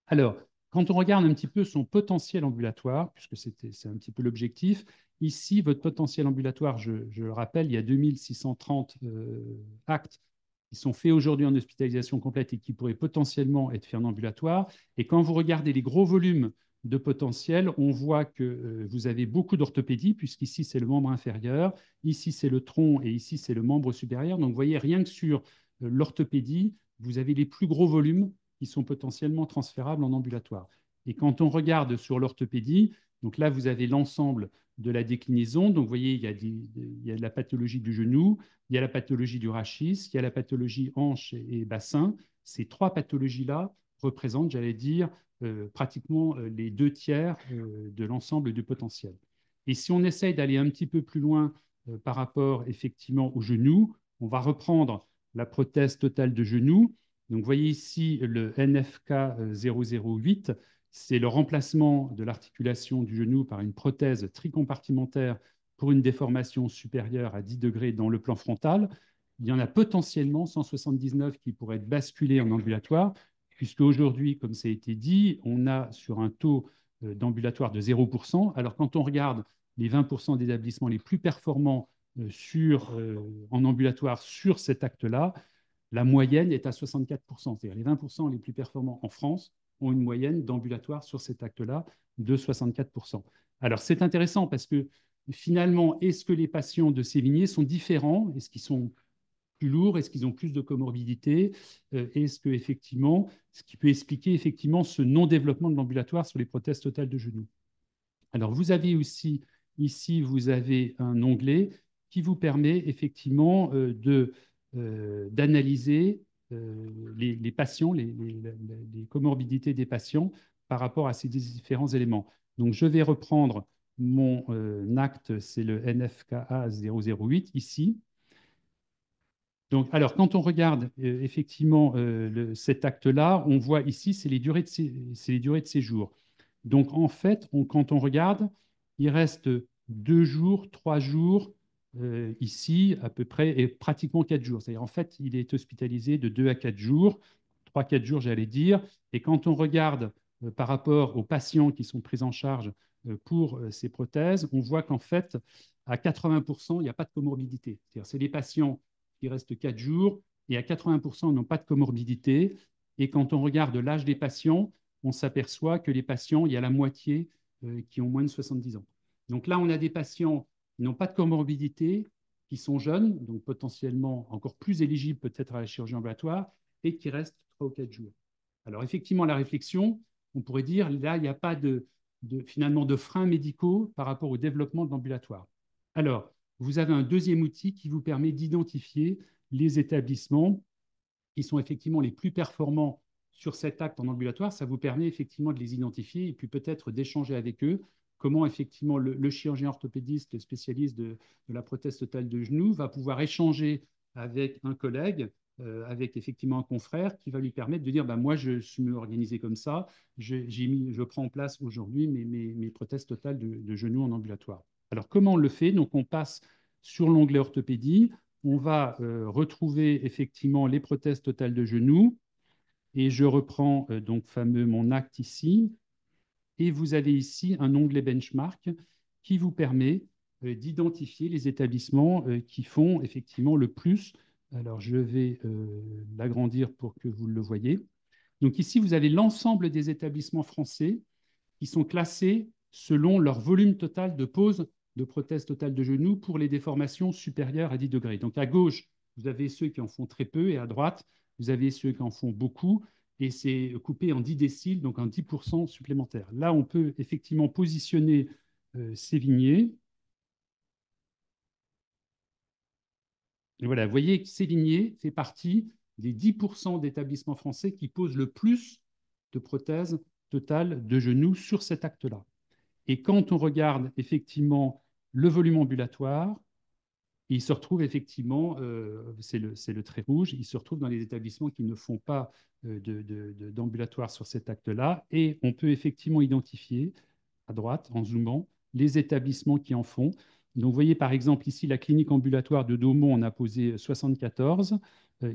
Alors, quand on regarde un petit peu son potentiel ambulatoire, puisque c'est un petit peu l'objectif, ici, votre potentiel ambulatoire, je le rappelle, il y a 2630 actes qui sont faits aujourd'hui en hospitalisation complète et qui pourraient potentiellement être faits en ambulatoire. Et quand vous regardez les gros volumes de potentiel, on voit que vous avez beaucoup d'orthopédie, puisqu'ici, c'est le membre inférieur, ici, c'est le tronc et ici, c'est le membre supérieur. Donc, vous voyez, rien que sur l'orthopédie, vous avez les plus gros volumes qui sont potentiellement transférables en ambulatoire. Et quand on regarde sur l'orthopédie, donc là, vous avez l'ensemble de la déclinaison. Donc, vous voyez, il y a la pathologie du genou, il y a la pathologie du rachis, il y a la pathologie hanche et bassin. Ces trois pathologies-là représentent, j'allais dire, pratiquement les 2 tiers de l'ensemble du potentiel. Et si on essaye d'aller un petit peu plus loin par rapport effectivement au genou, on va reprendre la prothèse totale de genou. Donc, vous voyez ici le NFK 008, c'est le remplacement de l'articulation du genou par une prothèse tricompartimentaire pour une déformation supérieure à 10 degrés dans le plan frontal. Il y en a potentiellement 179 qui pourraient être basculés en ambulatoire, puisque aujourd'hui, comme ça a été dit, on a sur un taux d'ambulatoire de 0%. Alors, quand on regarde les 20% d'établissements les plus performants en ambulatoire sur cet acte-là, la moyenne est à 64%. C'est-à-dire les 20% les plus performants en France ont une moyenne d'ambulatoire sur cet acte-là de 64%. Alors, c'est intéressant parce que finalement, est-ce que les patients de Sévigné sont différents? Est-ce qu'ils sont plus lourds? Est-ce qu'ils ont plus de comorbidités? Est-ce que effectivement, ce qui peut expliquer effectivement ce non-développement de l'ambulatoire sur les prothèses totales de genoux? Alors, vous avez aussi, ici, vous avez un onglet qui vous permet effectivement d'analyser les patients, les comorbidités des patients par rapport à ces différents éléments. Donc, je vais reprendre mon acte, c'est le NFKA 008 ici. Donc, alors, quand on regarde effectivement cet acte-là, on voit ici, c'est les durées de séjour. Donc, en fait, quand on regarde, il reste 2 jours, 3 jours ici, à peu près, et pratiquement 4 jours. C'est-à-dire, en fait, il est hospitalisé de 2 à 4 jours, 3-4 jours, j'allais dire. Et quand on regarde par rapport aux patients qui sont pris en charge pour ces prothèses, on voit qu'en fait, à 80%, il n'y a pas de comorbidité. C'est-à-dire, c'est les patients qui restent 4 jours et à 80% n'ont pas de comorbidité. Et quand on regarde l'âge des patients, on s'aperçoit que les patients, il y a la moitié qui ont moins de 70 ans. Donc là, on a des patients qui n'ont pas de comorbidité, qui sont jeunes, donc potentiellement encore plus éligibles peut-être à la chirurgie ambulatoire, et qui restent 3 ou 4 jours. Alors effectivement, la réflexion, on pourrait dire, là, il n'y a pas finalement de freins médicaux par rapport au développement de l'ambulatoire. Alors, vous avez un deuxième outil qui vous permet d'identifier les établissements qui sont effectivement les plus performants sur cet acte en ambulatoire. Ça vous permet effectivement de les identifier et puis peut-être d'échanger avec eux comment effectivement le chirurgien orthopédiste, le spécialiste de la prothèse totale de genou, va pouvoir échanger avec un collègue, avec effectivement un confrère qui va lui permettre de dire bah, moi, je suis organisé comme ça, je prends en place aujourd'hui mes prothèses totales de genou en ambulatoire. Alors, comment on le fait? Donc, on passe sur l'onglet orthopédie, on va retrouver effectivement les prothèses totales de genou, et je reprends donc mon acte ici, et vous avez ici un onglet benchmark qui vous permet d'identifier les établissements qui font effectivement le plus. Alors, je vais l'agrandir pour que vous le voyez. Donc ici, vous avez l'ensemble des établissements français qui sont classés selon leur volume total de pose de prothèse totale de genou pour les déformations supérieures à 10 degrés. Donc à gauche, vous avez ceux qui en font très peu, et à droite, vous avez ceux qui en font beaucoup, et c'est coupé en 10 déciles, donc en 10% supplémentaire. Là, on peut effectivement positionner Sévigné. Et voilà, vous voyez que Sévigné fait partie des 10% d'établissements français qui posent le plus de prothèses totales de genoux sur cet acte-là. Et quand on regarde effectivement le volume ambulatoire, il se retrouve effectivement, c'est le trait rouge, il se retrouve dans les établissements qui ne font pas d'ambulatoire sur cet acte-là. Et on peut effectivement identifier à droite, en zoomant, les établissements qui en font. Donc, vous voyez par exemple ici la clinique ambulatoire de Daumont, on a posé 74.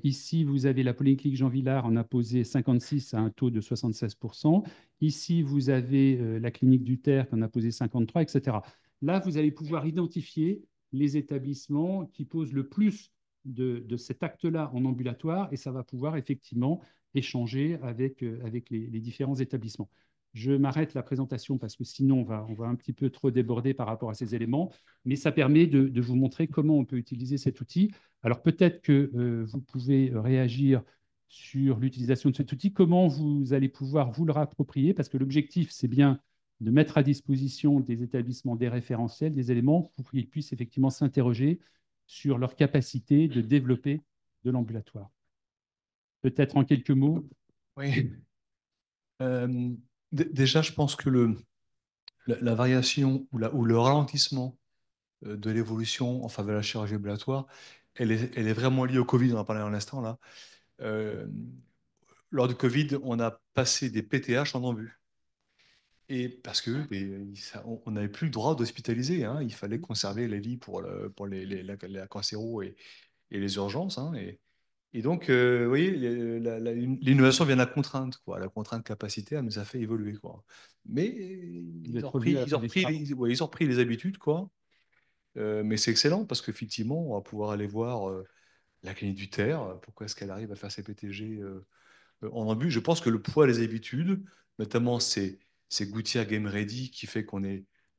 Ici, vous avez la polyclinique Jean Villard, on a posé 56 à un taux de 76%. Ici, vous avez la clinique du Terre, qu'on a posé 53, etc. Là, vous allez pouvoir identifier les établissements qui posent le plus de cet acte-là en ambulatoire, et ça va pouvoir effectivement échanger avec les différents établissements. Je m'arrête la présentation parce que sinon, on va un petit peu trop déborder par rapport à ces éléments, mais ça permet de vous montrer comment on peut utiliser cet outil. Alors peut-être que vous pouvez réagir sur l'utilisation de cet outil, comment vous allez pouvoir vous le rapproprier, parce que l'objectif, c'est bien de mettre à disposition des établissements des référentiels, des éléments pour qu'ils puissent effectivement s'interroger sur leur capacité de développer de l'ambulatoire. Peut-être en quelques mots. Oui. Déjà, je pense que la variation ou le ralentissement de l'évolution en faveur de la chirurgie ambulatoire, elle est vraiment liée au Covid, on en a parlé un instant là. Euh, Lors du Covid, on a passé des PTH en ambu. Et parce que on n'avait plus le droit d'hospitaliser, hein. Il fallait conserver les lits pour la cancéro et les urgences, hein. Et donc, vous voyez, l'innovation vient de la contrainte, quoi. La contrainte capacitaire nous a fait évoluer, quoi. Mais Vous êtes revenu à la palestra. ouais, ils ont repris les habitudes, quoi. Mais c'est excellent parce qu'effectivement, on va pouvoir aller voir la clinique du Terre. Pourquoi est-ce qu'elle arrive à faire ses PTG en ambu? Je pense que le poids des habitudes, notamment ces gouttières Game Ready qui fait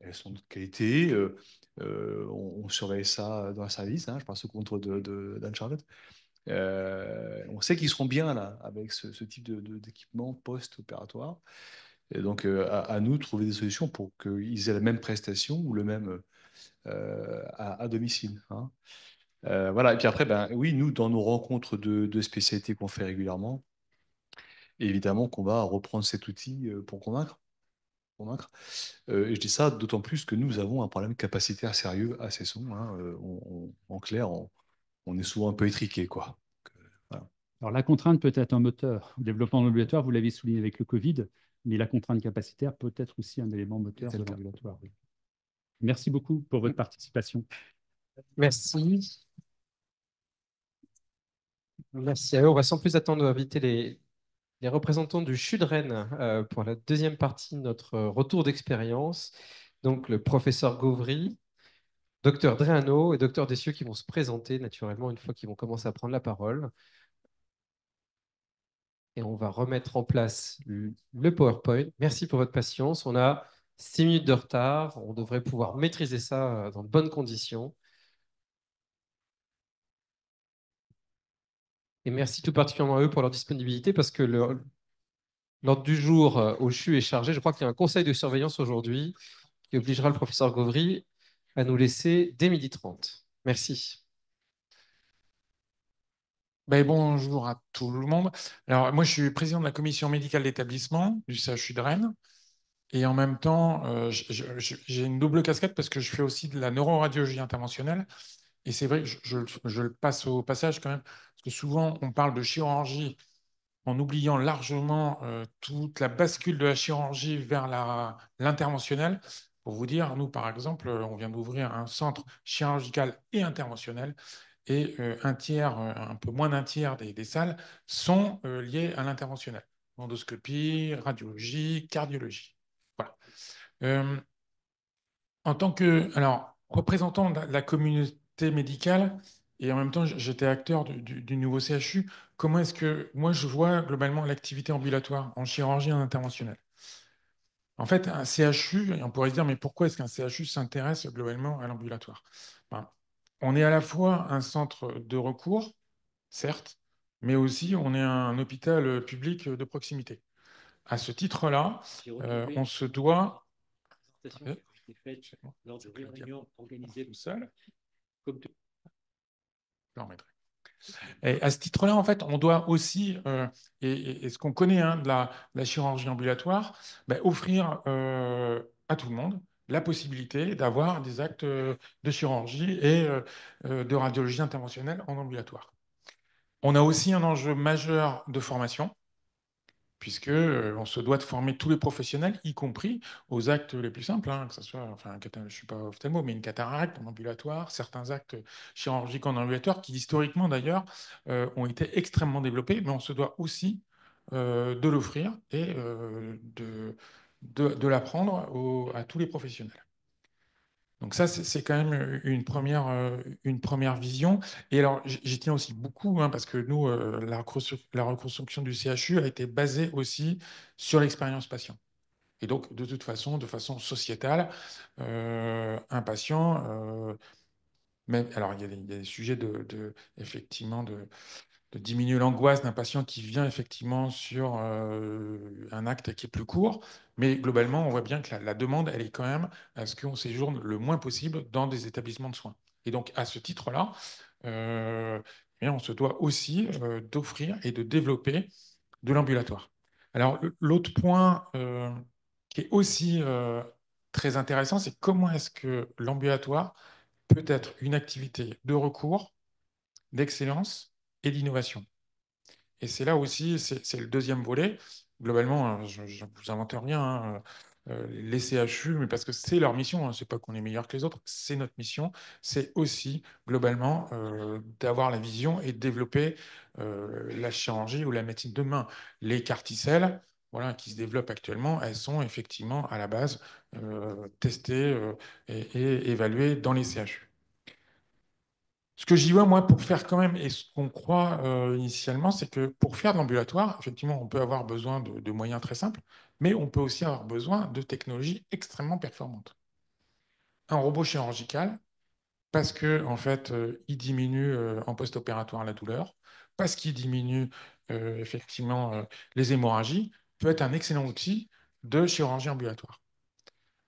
elles sont de qualité. On surveille ça dans le service, hein. Je pense au contrôle d'Anne-Charlotte. On sait qu'ils seront bien là avec ce type d'équipement post-opératoire. Et donc, à nous de trouver des solutions pour qu'ils aient la même prestation ou le même à domicile, hein. Voilà. Et puis après, ben, oui, nous, dans nos rencontres de spécialités qu'on fait régulièrement, évidemment qu'on va reprendre cet outil pour convaincre. Et je dis ça d'autant plus que nous avons un problème capacitaire sérieux à Cesson, hein. En clair, on est souvent un peu étriqué, quoi. Voilà. Alors, la contrainte peut être un moteur au développement de l'ambulatoire, vous l'avez souligné avec le Covid, mais la contrainte capacitaire peut être aussi un élément moteur de l'ambulatoire. Oui. Merci beaucoup pour votre participation. Merci. Merci à eux. On va sans plus attendre inviter les représentants du CHU de Rennes pour la deuxième partie de notre retour d'expérience. Donc, le professeur Gauvry, docteur Dréano et docteur Dessieux qui vont se présenter naturellement une fois qu'ils vont commencer à prendre la parole. Et on va remettre en place le PowerPoint. Merci pour votre patience. On a 6 minutes de retard. On devrait pouvoir maîtriser ça dans de bonnes conditions. Et merci tout particulièrement à eux pour leur disponibilité parce que l'ordre du jour au CHU est chargé. Je crois qu'il y a un conseil de surveillance aujourd'hui qui obligera le professeur Gauvry à nous laisser dès 12h30. Merci. Ben, bonjour à tout le monde. Alors, moi, je suis président de la commission médicale d'établissement du CHU de Rennes. Et en même temps, j'ai une double casquette parce que je fais aussi de la neuroradiologie interventionnelle. Et c'est vrai que je le passe au passage quand même, parce que souvent, on parle de chirurgie en oubliant largement toute la bascule de la chirurgie vers l'interventionnel. Pour vous dire, nous, par exemple, on vient d'ouvrir un centre chirurgical et interventionnel. Et un tiers, un peu moins d'un tiers des salles sont liées à l'interventionnel. Endoscopie, radiologie, cardiologie. Voilà. En tant que représentant de la communauté médicale, et en même temps, j'étais acteur du nouveau CHU, comment est-ce que moi je vois globalement l'activité ambulatoire en chirurgie et en interventionnel? En fait, un CHU, et on pourrait se dire, mais pourquoi est-ce qu'un CHU s'intéresse globalement à l'ambulatoire? Ben, on est à la fois un centre de recours, certes, mais aussi on est un hôpital public de proximité. À ce titre-là, on se doit... Lors de réunions organisées tout seul. Et à ce titre-là, en fait, on doit aussi, et ce qu'on connaît de la chirurgie ambulatoire, offrir à tout le monde la possibilité d'avoir des actes de chirurgie et de radiologie interventionnelle en ambulatoire. On a aussi un enjeu majeur de formation, puisque on se doit de former tous les professionnels, y compris aux actes les plus simples, hein, que ce soit, enfin, je ne suis pas ophtalmo, mais une cataracte en ambulatoire, certains actes chirurgicaux en ambulatoire, qui historiquement d'ailleurs ont été extrêmement développés, mais on se doit aussi de l'offrir et de l'apprendre à tous les professionnels. Donc ça, c'est quand même une première vision. Et alors, j'y tiens aussi beaucoup, hein, parce que nous, la reconstruction du CHU a été basée aussi sur l'expérience patient. Et donc, de toute façon, de façon sociétale, un patient, même, alors il y a des sujets effectivement, de diminuer l'angoisse d'un patient qui vient effectivement sur un acte qui est plus court. Mais globalement, on voit bien que la demande, elle est quand même à ce qu'on séjourne le moins possible dans des établissements de soins. Et donc, à ce titre-là, on se doit aussi d'offrir et de développer de l'ambulatoire. Alors, l'autre point qui est aussi très intéressant, c'est comment est-ce que l'ambulatoire peut être une activité de recours, d'excellence et d'innovation. Et c'est là aussi, c'est le deuxième volet. Globalement, je ne vous invente rien, hein, les CHU, mais parce que c'est leur mission, hein, c'est pas qu'on est meilleur que les autres, c'est notre mission, c'est aussi globalement d'avoir la vision et de développer la chirurgie ou la médecine de demain. Les carticelles, voilà, qui se développent actuellement, elles sont effectivement à la base testées et évaluées dans les CHU. Ce que j'y vois, moi, pour faire quand même, et ce qu'on croit initialement, c'est que pour faire de l'ambulatoire, effectivement, on peut avoir besoin de moyens très simples, mais on peut aussi avoir besoin de technologies extrêmement performantes. Un robot chirurgical, parce que en fait, il diminue en post-opératoire la douleur, parce qu'il diminue effectivement les hémorragies, peut être un excellent outil de chirurgie ambulatoire.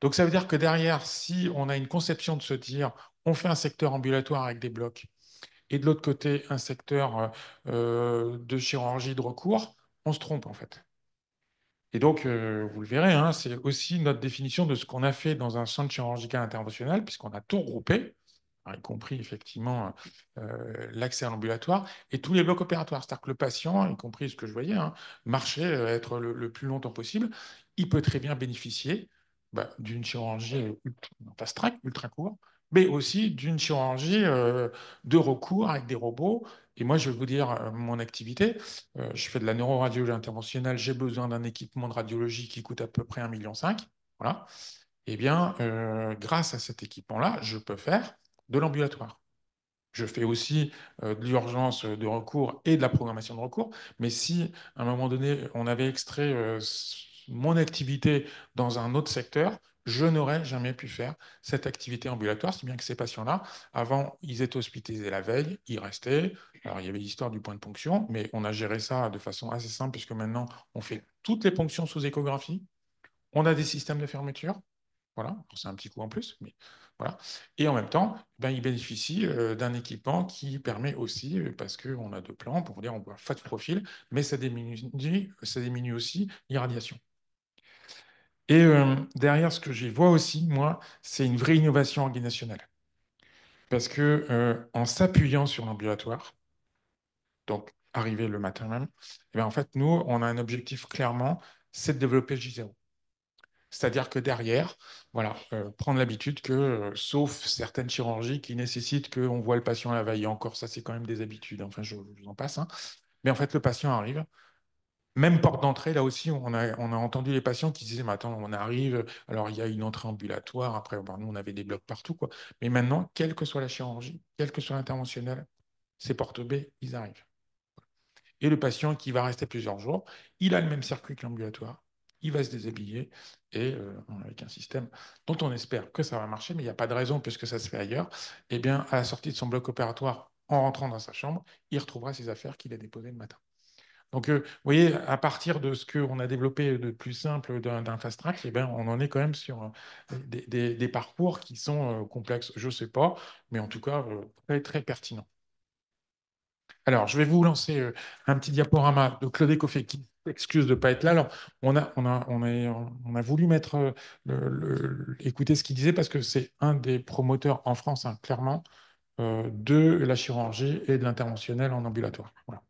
Donc ça veut dire que derrière, si on a une conception de se dire, on fait un secteur ambulatoire avec des blocs, et de l'autre côté, un secteur de chirurgie de recours, on se trompe en fait. Et donc, vous le verrez, hein, c'est aussi notre définition de ce qu'on a fait dans un centre chirurgical interventionnel, puisqu'on a tout regroupé, y compris effectivement l'accès à l'ambulatoire et tous les blocs opératoires. C'est-à-dire que le patient, y compris ce que je voyais, hein, marcher, être le plus longtemps possible, il peut très bien bénéficier d'une chirurgie fast track, ultra court, mais aussi d'une chirurgie de recours avec des robots. Et moi, je vais vous dire mon activité. Je fais de la neuroradiologie interventionnelle. J'ai besoin d'un équipement de radiologie qui coûte à peu près 1,5 million. Voilà. Eh bien, grâce à cet équipement-là, je peux faire de l'ambulatoire. Je fais aussi de l'urgence de recours et de la programmation de recours. Mais si, à un moment donné, on avait extrait mon activité dans un autre secteur, je n'aurais jamais pu faire cette activité ambulatoire, si bien que ces patients-là, avant, ils étaient hospitalisés la veille, ils restaient. Alors, il y avait l'histoire du point de ponction, mais on a géré ça de façon assez simple, puisque maintenant, on fait toutes les ponctions sous échographie. On a des systèmes de fermeture. Voilà, c'est un petit coup en plus, mais voilà. Et en même temps, il bénéficie d'un équipement qui permet aussi, parce qu'on a deux plans, pour dire on voit pas de profil, mais ça diminue aussi l'irradiation. Et derrière, ce que j'y vois aussi, moi, c'est une vraie innovation organisationnelle. Parce que en s'appuyant sur l'ambulatoire, donc arriver le matin même, en fait, nous, on a un objectif clairement, c'est de développer le J0. C'est-à-dire que derrière, voilà, prendre l'habitude que, sauf certaines chirurgies qui nécessitent qu'on voit le patient la veille, encore ça, c'est quand même des habitudes, enfin, je vous en passe, hein. Mais en fait, le patient arrive, même porte d'entrée, là aussi, on a entendu les patients qui disaient, mais attends, on arrive, alors il y a une entrée ambulatoire, après, nous, on avait des blocs partout, quoi. Mais maintenant, quelle que soit la chirurgie, quelle que soit l'interventionnelle, ces portes B, ils arrivent. Et le patient qui va rester plusieurs jours, il a le même circuit que l'ambulatoire. Il va se déshabiller et avec un système dont on espère que ça va marcher, mais il n'y a pas de raison puisque ça se fait ailleurs. Eh bien, à la sortie de son bloc opératoire, en rentrant dans sa chambre, il retrouvera ses affaires qu'il a déposées le matin. Donc, vous voyez, à partir de ce qu'on a développé de plus simple d'un fast track, eh bien, on en est quand même sur des parcours qui sont complexes. Je ne sais pas, mais en tout cas, très, très pertinents. Alors, je vais vous lancer un petit diaporama de Claude Coffet qui excuse de ne pas être là. Alors, on a voulu mettre, écouter ce qu'il disait parce que c'est un des promoteurs en France, hein, clairement, de la chirurgie et de l'interventionnel en ambulatoire. Voilà.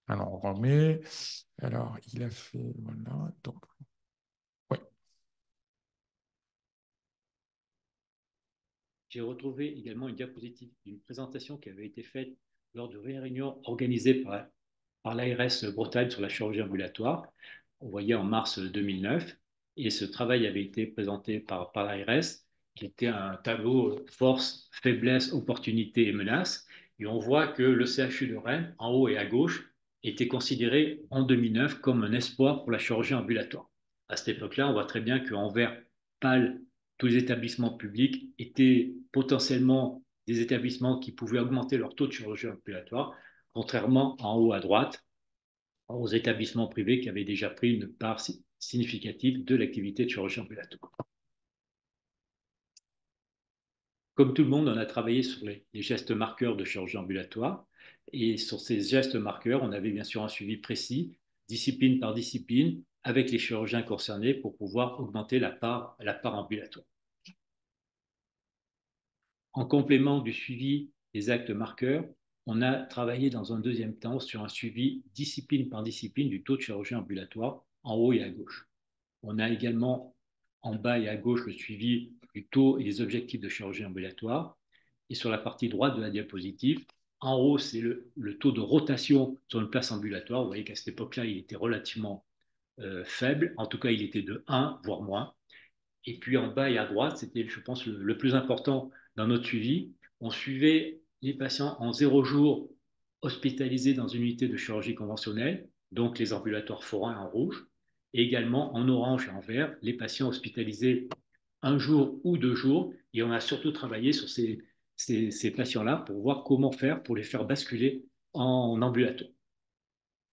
Alors, on remet. Alors, il a fait. Voilà. Donc, ouais. J'ai retrouvé également une diapositive d'une présentation qui avait été faite lors de réunions organisées par l'ARS Bretagne sur la chirurgie ambulatoire. On voyait en mars 2009. Et ce travail avait été présenté par l'ARS, qui était un tableau force, faiblesse, opportunité et menaces. Et on voit que le CHU de Rennes, en haut et à gauche, était considéré en 2009 comme un espoir pour la chirurgie ambulatoire, à cette époque-là, on voit très bien qu'en vert pâle, tous les établissements publics étaient potentiellement des établissements qui pouvaient augmenter leur taux de chirurgie ambulatoire, contrairement en haut à droite aux établissements privés qui avaient déjà pris une part significative de l'activité de chirurgie ambulatoire. Comme tout le monde, on a travaillé sur les gestes marqueurs de chirurgie ambulatoire. Et sur ces gestes marqueurs, on avait bien sûr un suivi précis, discipline par discipline, avec les chirurgiens concernés pour pouvoir augmenter la part ambulatoire. En complément du suivi des actes marqueurs, on a travaillé dans un deuxième temps sur un suivi discipline par discipline du taux de chirurgie ambulatoire en haut et à gauche. On a également en bas et à gauche le suivi du taux et des objectifs de chirurgie ambulatoire. Et sur la partie droite de la diapositive, en haut, c'est le taux de rotation sur une place ambulatoire. Vous voyez qu'à cette époque-là, il était relativement faible. En tout cas, il était de 1, voire moins. Et puis en bas et à droite, c'était, je pense, le plus important dans notre suivi. On suivait les patients en 0 jour hospitalisés dans une unité de chirurgie conventionnelle, donc les ambulatoires forains en rouge, et également en orange et en vert, les patients hospitalisés 1 jour ou 2 jours. Et on a surtout travaillé sur ces patients-là pour voir comment faire pour les faire basculer en ambulatoire.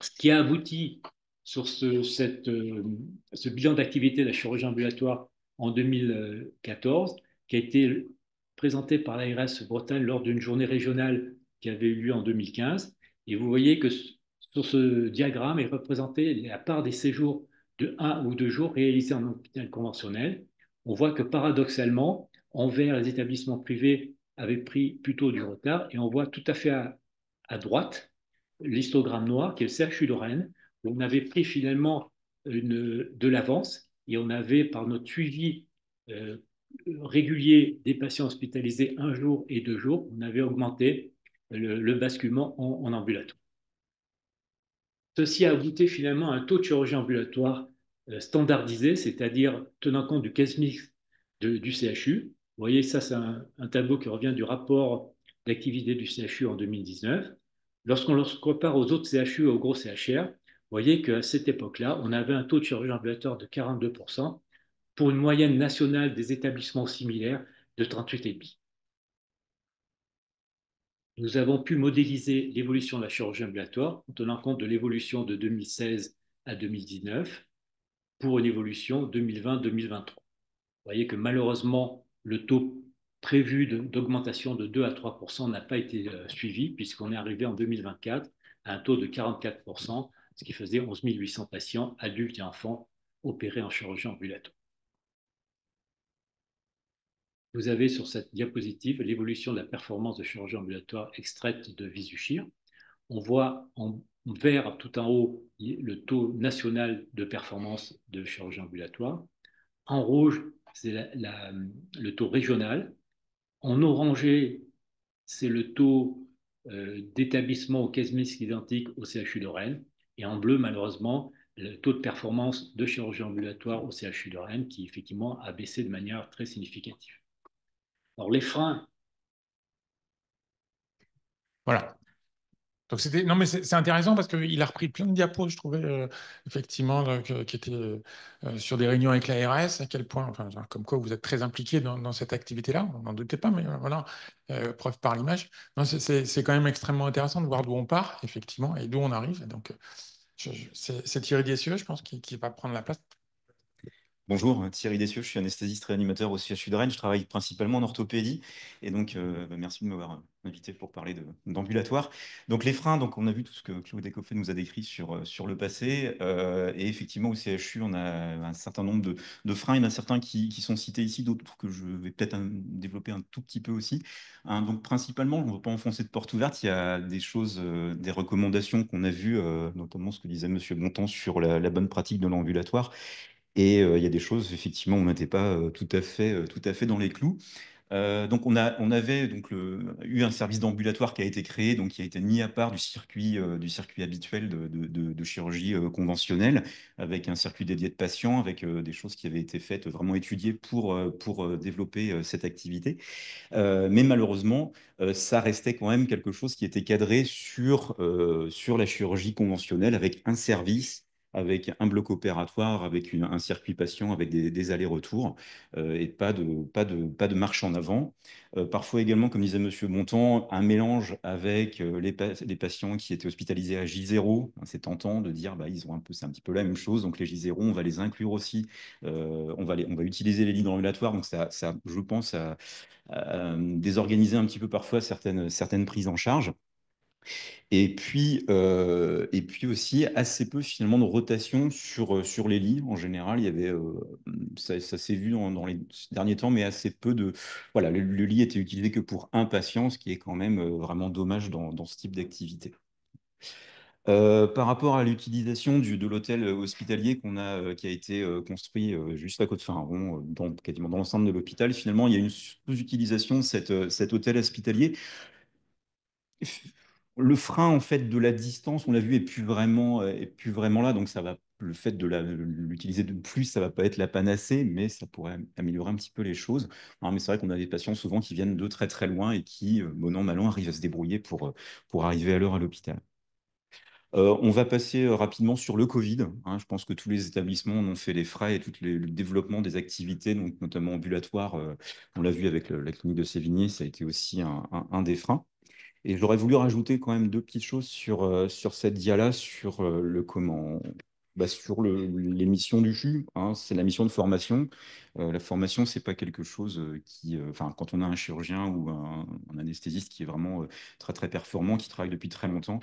Ce qui a abouti sur ce bilan d'activité de la chirurgie ambulatoire en 2014, qui a été présenté par l'ARS Bretagne lors d'une journée régionale qui avait eu lieu en 2015. Et vous voyez que sur ce diagramme est représentée la part des séjours de 1 ou 2 jours réalisés en hôpital conventionnel. On voit que paradoxalement, en vert, les établissements privés avaient pris plutôt du retard, et on voit tout à fait à droite l'histogramme noir, qui est le CHU de Rennes, où on avait pris finalement de l'avance, et on avait, par notre suivi régulier des patients hospitalisés 1 jour et 2 jours, on avait augmenté le basculement en ambulatoire. Ceci a abouti finalement à un taux de chirurgie ambulatoire standardisé, c'est-à-dire tenant compte du case mix du CHU. Vous voyez, ça, c'est un tableau qui revient du rapport d'activité du CHU en 2019. Lorsqu'on se compare aux autres CHU et aux gros CHR, vous voyez qu'à cette époque-là, on avait un taux de chirurgie ambulatoire de 42% pour une moyenne nationale des établissements similaires de 38,5%. Nous avons pu modéliser l'évolution de la chirurgie ambulatoire en tenant compte de l'évolution de 2016 à 2019 pour une évolution 2020-2023. Vous voyez que malheureusement, le taux prévu d'augmentation de 2 à 3% n'a pas été suivi, puisqu'on est arrivé en 2024 à un taux de 44%, ce qui faisait 11 800 patients, adultes et enfants, opérés en chirurgie ambulatoire. Vous avez sur cette diapositive l'évolution de la performance de chirurgie ambulatoire extraite de Visushir. On voit en vert tout en haut le taux national de performance de chirurgie ambulatoire. En rouge, c'est le taux régional. En orangé, c'est le taux d'établissement au case mix identique au CHU de Rennes. Et en bleu, malheureusement, le taux de performance de chirurgie ambulatoire au CHU de Rennes qui, effectivement, a baissé de manière très significative. Alors, les freins. Voilà. Donc non, mais c'est intéressant parce qu'il a repris plein de diapos, je trouvais, effectivement, qui étaient sur des réunions avec l'ARS, à quel point, enfin, comme quoi vous êtes très impliqué dans cette activité-là, on n'en doutait pas, mais voilà, preuve par l'image. C'est quand même extrêmement intéressant de voir d'où on part, effectivement, et d'où on arrive. Donc, c'est Thierry Dessieux, je pense, qui va prendre la place. Bonjour, Thierry Dessieux, je suis anesthésiste réanimateur au CHU de Rennes. Je travaille principalement en orthopédie. Et donc, merci de m'avoir invité pour parler d'ambulatoire. Donc, les freins, donc, on a vu tout ce que Claude Décoffet nous a décrit sur le passé. Et effectivement, au CHU, on a un certain nombre de freins. Il y en a certains qui sont cités ici, d'autres que je vais peut-être développer un tout petit peu aussi. Donc, principalement, on ne va pas enfoncer de porte ouverte. Il y a des choses, des recommandations qu'on a vues, notamment ce que disait M. Bontemps sur la bonne pratique de l'ambulatoire. Et il y a des choses, effectivement, on n'était pas tout à fait dans les clous. Donc, on avait donc eu un service d'ambulatoire qui a été créé, donc qui a été mis à part du circuit habituel de chirurgie conventionnelle, avec un circuit dédié de patients, avec des choses qui avaient été faites, vraiment étudiées pour développer cette activité. Mais malheureusement, ça restait quand même quelque chose qui était cadré sur la chirurgie conventionnelle, avec un service avec un bloc opératoire, avec un circuit patient, avec des allers-retours, et pas de marche en avant. Parfois également, comme disait Monsieur Bontemps, un mélange avec les patients qui étaient hospitalisés à J0. C'est tentant de dire, bah, c'est un petit peu la même chose. Donc les J0, on va les inclure aussi. On va utiliser les lits ambulatoires. Donc ça, je pense, désorganiser un petit peu parfois certaines prises en charge. Et puis aussi assez peu finalement de rotation sur les lits. En général, il y avait, ça s'est vu dans les derniers temps, mais assez peu de... Voilà, le lit était utilisé que pour un patient, ce qui est quand même vraiment dommage dans ce type d'activité. Par rapport à l'utilisation de l'hôtel hospitalier qui a été construit juste à côté, enfin, quasiment dans l'ensemble de l'hôpital, finalement, il y a une sous-utilisation de cet hôtel hospitalier. Le frein en fait de la distance, on l'a vu, est plus vraiment là. Donc le fait de l'utiliser de plus, ça va pas être la panacée, mais ça pourrait améliorer un petit peu les choses. Mais c'est vrai qu'on a des patients souvent qui viennent de très très loin et qui, bon an mal an, arrivent à se débrouiller pour arriver à l'heure à l'hôpital. On va passer rapidement sur le Covid. Je pense que tous les établissements en ont fait les frais et tout le développement des activités, donc notamment ambulatoires. On l'a vu avec la clinique de Sévigné, ça a été aussi un des freins. Et j'aurais voulu rajouter quand même deux petites choses sur cette dia-là, sur sur les missions du CHU. C'est la mission de formation. La formation, c'est pas quelque chose enfin, quand on a un chirurgien ou un anesthésiste qui est vraiment très très performant, qui travaille depuis très longtemps,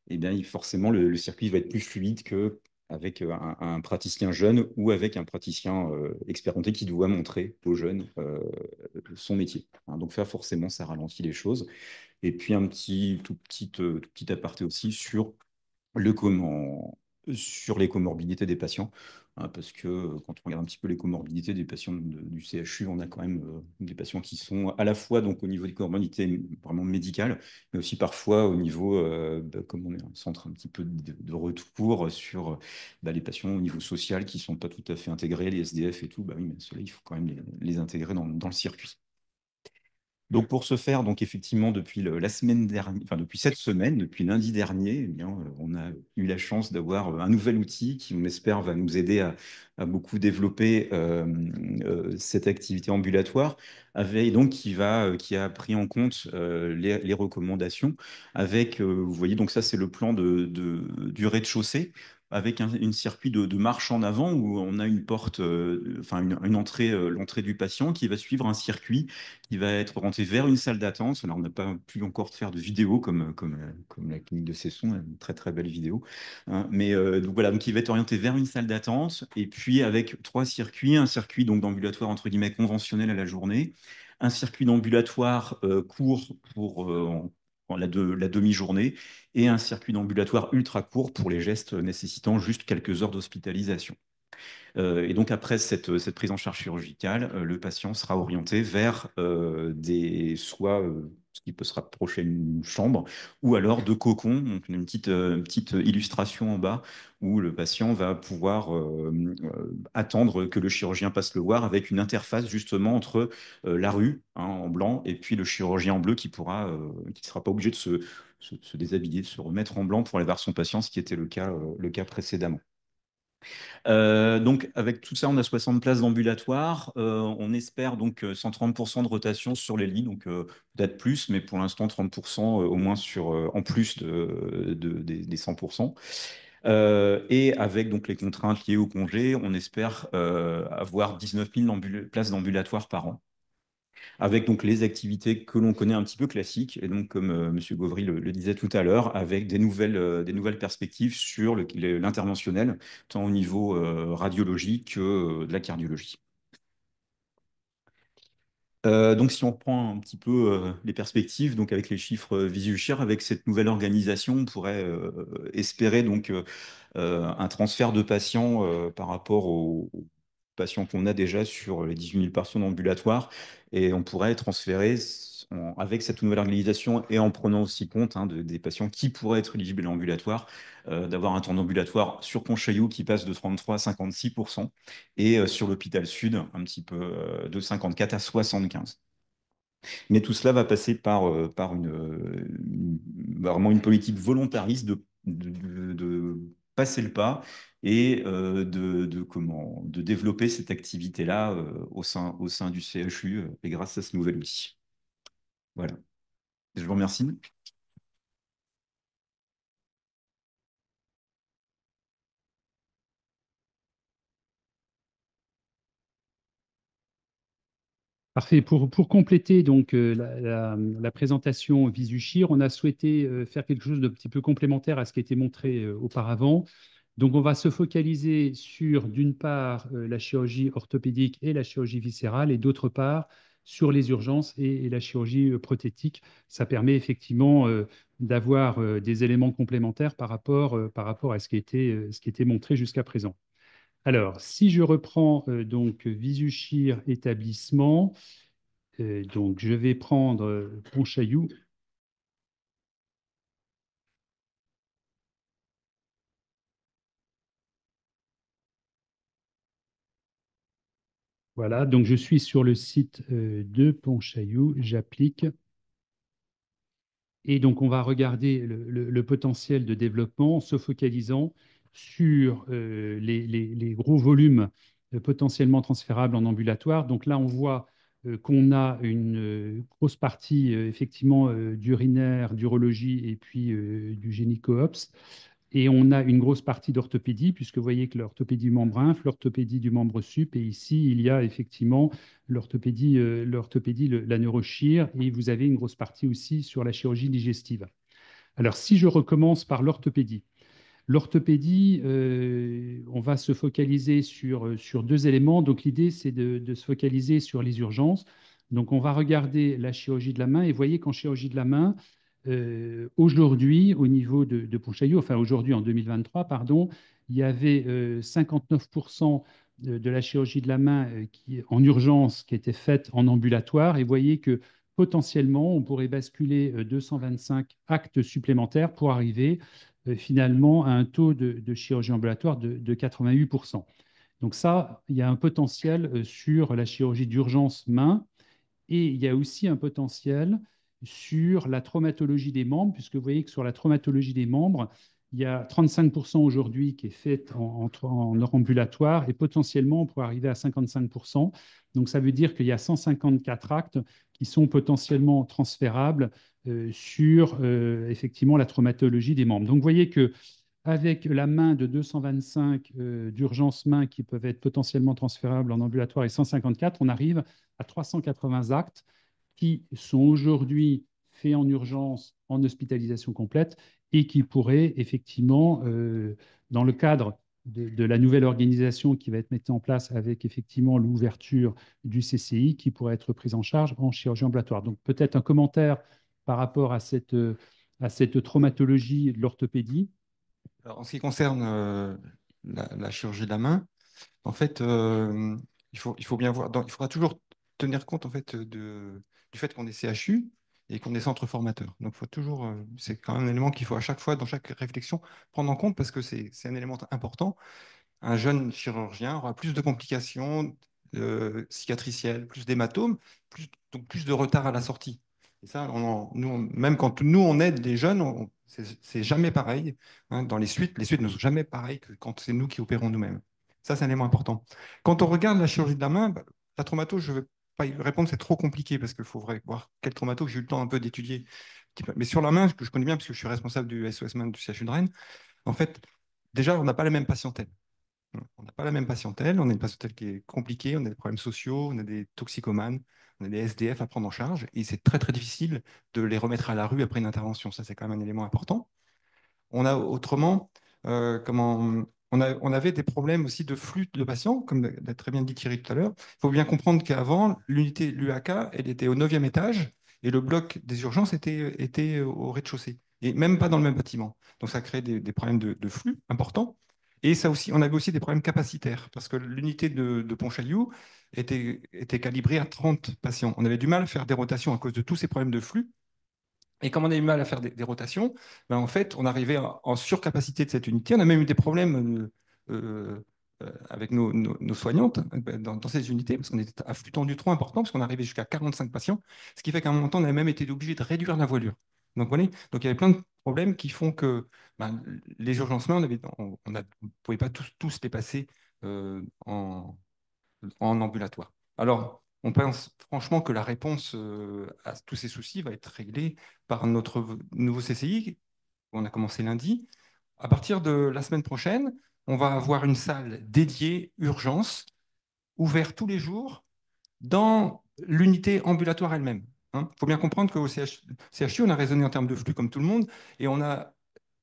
eh bien, forcément, le circuit va être plus fluide que avec un praticien jeune ou avec un praticien expérimenté qui doit montrer aux jeunes son métier. Donc ça, forcément, ça ralentit les choses. Et puis un tout petit aparté aussi sur les comorbidités des patients, parce que quand on regarde un petit peu les comorbidités des patients du CHU, on a quand même des patients qui sont à la fois donc au niveau des comorbidités vraiment médicales, mais aussi parfois au niveau, comme on est un centre un petit peu de retour sur les patients au niveau social qui ne sont pas tout à fait intégrés, les SDF et tout, bah oui, mais ceux-là, il faut quand même les intégrer dans le circuit. Donc pour ce faire, donc effectivement, depuis la semaine dernière, enfin depuis cette semaine, depuis lundi dernier, eh bien, on a eu la chance d'avoir un nouvel outil qui, on espère, va nous aider à beaucoup développer cette activité ambulatoire, donc qui a pris en compte les recommandations avec, vous voyez, donc ça c'est le plan du rez-de-chaussée avec un circuit de marche en avant où on a une porte, enfin une entrée, l'entrée du patient qui va suivre un circuit qui va être orienté vers une salle d'attente. Alors, on n'a pas pu encore faire de vidéo comme la clinique de Cesson, une très très belle vidéo. Mais donc voilà, donc il va être orienté vers une salle d'attente et puis avec trois circuits, un circuit donc d'ambulatoire entre guillemets conventionnel à la journée, un circuit d'ambulatoire court pour la demi-journée et un circuit d'ambulatoire ultra court pour les gestes nécessitant juste quelques heures d'hospitalisation. Et donc, après cette prise en charge chirurgicale, le patient sera orienté vers soit ce qui peut se rapprocher d'une chambre, ou alors de cocon, donc une petite illustration en bas, où le patient va pouvoir attendre que le chirurgien passe le voir avec une interface justement entre la rue en blanc et puis le chirurgien en bleu qui ne sera pas obligé de se déshabiller, de se remettre en blanc pour aller voir son patient, ce qui était le cas précédemment. Donc, avec tout ça, on a 60 places d'ambulatoire. On espère donc 130% de rotation sur les lits, donc peut-être plus, mais pour l'instant 30% au moins en plus des 100%. Et avec donc les contraintes liées au congé, on espère avoir 19 000 places d'ambulatoire par an, avec donc les activités que l'on connaît un petit peu classiques, et donc comme M. Gauvry le disait tout à l'heure, avec des nouvelles perspectives sur l'interventionnel, tant au niveau radiologique que de la cardiologie. Donc, si on reprend un petit peu les perspectives, donc avec les chiffres Visushare, avec cette nouvelle organisation, on pourrait espérer donc un transfert de patients par rapport aux patients qu'on a déjà sur les 18 000 patients ambulatoires, et on pourrait transférer avec cette nouvelle organisation et en prenant aussi compte des patients qui pourraient être éligibles à l'ambulatoire, d'avoir un temps d'ambulatoire sur Pontchaillou qui passe de 33 à 56% et sur l'hôpital Sud un petit peu de 54 à 75. Mais tout cela va passer par vraiment une politique volontariste de passer le pas et de développer cette activité-là au sein du CHU et grâce à ce nouvel outil. Voilà. Je vous remercie. Parfait. Pour compléter donc la présentation VisuShare, on a souhaité faire quelque chose de petit peu complémentaire à ce qui a été montré auparavant. Donc, on va se focaliser sur, d'une part, la chirurgie orthopédique et la chirurgie viscérale, et d'autre part, sur les urgences et la chirurgie prothétique. Ça permet effectivement d'avoir des éléments complémentaires par rapport à ce qui était montré jusqu'à présent. Alors, si je reprends donc VisuShare établissement, donc je vais prendre Pontchaillou. Voilà, donc je suis sur le site de Pontchaillou, j'applique. Et donc, on va regarder le potentiel de développement en se focalisant sur les gros volumes potentiellement transférables en ambulatoire. Donc là, on voit qu'on a une grosse partie effectivement d'urinaire, d'urologie et puis du gynéco-obs. Et on a une grosse partie d'orthopédie, puisque vous voyez que l'orthopédie du membre inf, l'orthopédie du membre sup, et ici, il y a effectivement l'orthopédie, la neurochir, et vous avez une grosse partie aussi sur la chirurgie digestive. Alors, si je recommence par l'orthopédie, on va se focaliser sur deux éléments. Donc, l'idée, c'est de se focaliser sur les urgences. Donc, on va regarder la chirurgie de la main, et vous voyez qu'en chirurgie de la main, aujourd'hui, au niveau de Pontchaillou, enfin aujourd'hui en 2023, pardon, il y avait 59% de la chirurgie de la main en urgence qui était faite en ambulatoire. Et vous voyez que potentiellement, on pourrait basculer 225 actes supplémentaires pour arriver finalement à un taux de chirurgie ambulatoire de 88%. Donc ça, il y a un potentiel sur la chirurgie d'urgence main. Et il y a aussi un potentiel sur la traumatologie des membres, puisque vous voyez que sur la traumatologie des membres, il y a 35% aujourd'hui qui est fait en ambulatoire et potentiellement on pourrait arriver à 55%. Donc ça veut dire qu'il y a 154 actes qui sont potentiellement transférables sur effectivement la traumatologie des membres. Donc vous voyez que avec la main de 225 d'urgence main qui peuvent être potentiellement transférables en ambulatoire et 154, on arrive à 380 actes qui sont aujourd'hui faits en urgence, en hospitalisation complète et qui pourraient effectivement, dans le cadre de la nouvelle organisation qui va être mise en place avec effectivement l'ouverture du CCI, qui pourrait être prise en charge en chirurgie ambulatoire. Donc peut-être un commentaire par rapport à cette traumatologie de l'orthopédie. Alors, en ce qui concerne la chirurgie de la main, en fait, il faut bien voir, il faudra toujours tenir compte en fait du fait qu'on est CHU et qu'on est centre formateur. Donc, faut toujours, c'est quand même un élément qu'il faut à chaque fois, dans chaque réflexion, prendre en compte parce que c'est un élément important. Un jeune chirurgien aura plus de complications cicatricielles, plus d'hématomes, donc plus de retard à la sortie. Et ça, même quand nous, on aide les jeunes, c'est jamais pareil. Hein. Dans les suites ne sont jamais pareilles que quand c'est nous qui opérons nous-mêmes. Ça, c'est un élément important. Quand on regarde la chirurgie de la main, bah, la traumato, je ne vais pas y répondre, c'est trop compliqué parce qu'il faudrait voir quel traumato que j'ai eu le temps un peu d'étudier. Mais sur la main, que je connais bien parce que je suis responsable du SOS Main du CHU de Rennes, en fait, déjà, on n'a pas la même patientèle. On n'a pas la même patientèle, on a une patientèle qui est compliquée, on a des problèmes sociaux, on a des toxicomanes, on a des SDF à prendre en charge, et c'est très très difficile de les remettre à la rue après une intervention. Ça, c'est quand même un élément important. On a autrement, on avait des problèmes aussi de flux de patients, comme l'a très bien dit Thierry tout à l'heure. Il faut bien comprendre qu'avant, l'unité, l'UAK, elle était au 9e étage, et le bloc des urgences était au rez-de-chaussée, et même pas dans le même bâtiment. Donc ça crée des problèmes de flux importants. Et ça aussi, on avait aussi des problèmes capacitaires, parce que l'unité de Pontchaillou était calibrée à 30 patients. On avait du mal à faire des rotations à cause de tous ces problèmes de flux. Et comme on a eu mal à faire des rotations, ben en fait, on arrivait en surcapacité de cette unité. On a même eu des problèmes avec nos soignantes dans ces unités, parce qu'on était à flux tendu trop important, parce qu'on arrivait jusqu'à 45 patients, ce qui fait qu'à un moment donné, on a même été obligé de réduire la voilure. Donc, voilà. Donc, il y avait plein de problèmes qui font que ben, les urgencements, on ne pouvait pas tous les passer en ambulatoire. Alors, on pense franchement que la réponse à tous ces soucis va être réglée par notre nouveau CCI. On a commencé lundi. À partir de la semaine prochaine, on va avoir une salle dédiée urgence, ouverte tous les jours, dans l'unité ambulatoire elle-même. Il faut bien comprendre qu'au CHU, on a raisonné en termes de flux comme tout le monde, et on a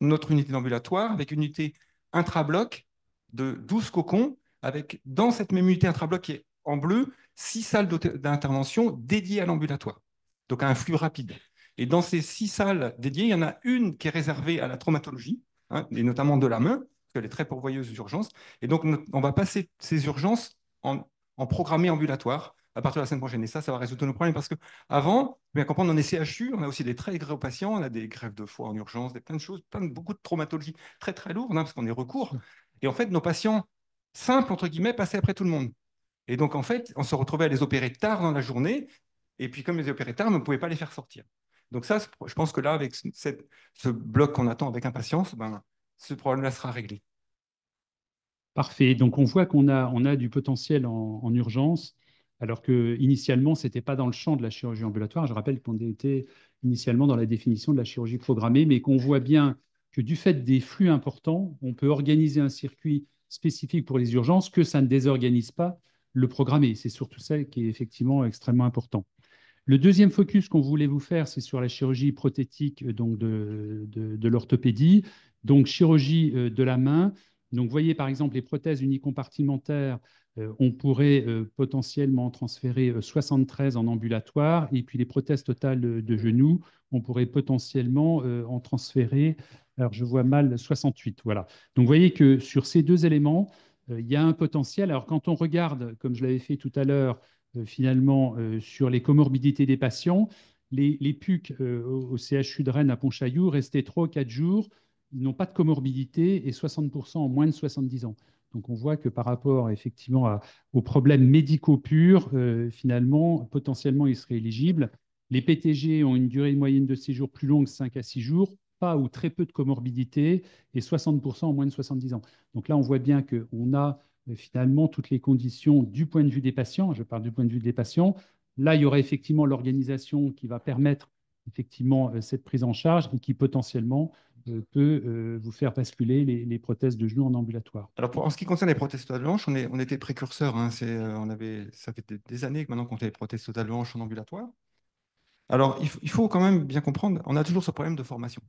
notre unité d'ambulatoire avec une unité intra-bloc de 12 cocons, avec dans cette même unité intra-bloc qui est en bleu, 6 salles d'intervention dédiées à l'ambulatoire, donc à un flux rapide. Et dans ces 6 salles dédiées, il y en a une qui est réservée à la traumatologie, et notamment de la main, parce qu'elle est très pourvoyeuse d'urgences. Et donc, on va passer ces urgences en programmé ambulatoire à partir de la semaine prochaine. Et ça va résoudre tous nos problèmes parce qu'avant, bien comprendre, on est CHU, on a aussi des très gros patients, on a des greffes de foie en urgence, plein de choses, beaucoup de traumatologie très très lourde, parce qu'on est recours. Et en fait, nos patients simples, entre guillemets, passaient après tout le monde. Et donc, en fait, on se retrouvait à les opérer tard dans la journée. Et puis, comme les opéraient tard, on ne pouvait pas les faire sortir. Donc ça, je pense que là, avec ce bloc qu'on attend avec impatience, ben, ce problème-là sera réglé. Parfait. Donc, on voit qu'on a du potentiel en urgence, alors qu'initialement, ce n'était pas dans le champ de la chirurgie ambulatoire. Je rappelle qu'on était initialement dans la définition de la chirurgie programmée, mais qu'on voit bien que du fait des flux importants, on peut organiser un circuit spécifique pour les urgences, que ça ne désorganise pas le programmé. C'est surtout ça qui est effectivement extrêmement important. Le deuxième focus qu'on voulait vous faire, c'est sur la chirurgie prothétique donc de l'orthopédie, donc chirurgie de la main. Donc, vous voyez par exemple les prothèses unicompartimentaires, on pourrait potentiellement en transférer 73 en ambulatoire, et puis les prothèses totales de genoux, on pourrait potentiellement en transférer, alors je vois mal, 68. Voilà. Donc, vous voyez que sur ces deux éléments, il y a un potentiel. Alors, quand on regarde, comme je l'avais fait tout à l'heure, finalement sur les comorbidités des patients. Les PUC au CHU de Rennes à Pontchaillou restaient 3 ou 4 jours, ils n'ont pas de comorbidité et 60% en moins de 70 ans. Donc on voit que par rapport effectivement aux problèmes médicaux purs, finalement, potentiellement, ils seraient éligibles. Les PTG ont une durée moyenne de séjour plus longue, 5 à 6 jours, pas ou très peu de comorbidité et 60% en moins de 70 ans. Donc là, on voit bien qu'on a finalement toutes les conditions du point de vue des patients. Je parle du point de vue des patients. Là, il y aurait effectivement l'organisation qui va permettre effectivement cette prise en charge et qui potentiellement peut vous faire basculer les prothèses de genoux en ambulatoire. Alors, en ce qui concerne les prothèses totales blanches, on était précurseurs. Ça fait des années que maintenant qu'on fait les prothèses totales blanches en ambulatoire. Alors, il faut quand même bien comprendre, on a toujours ce problème de formation.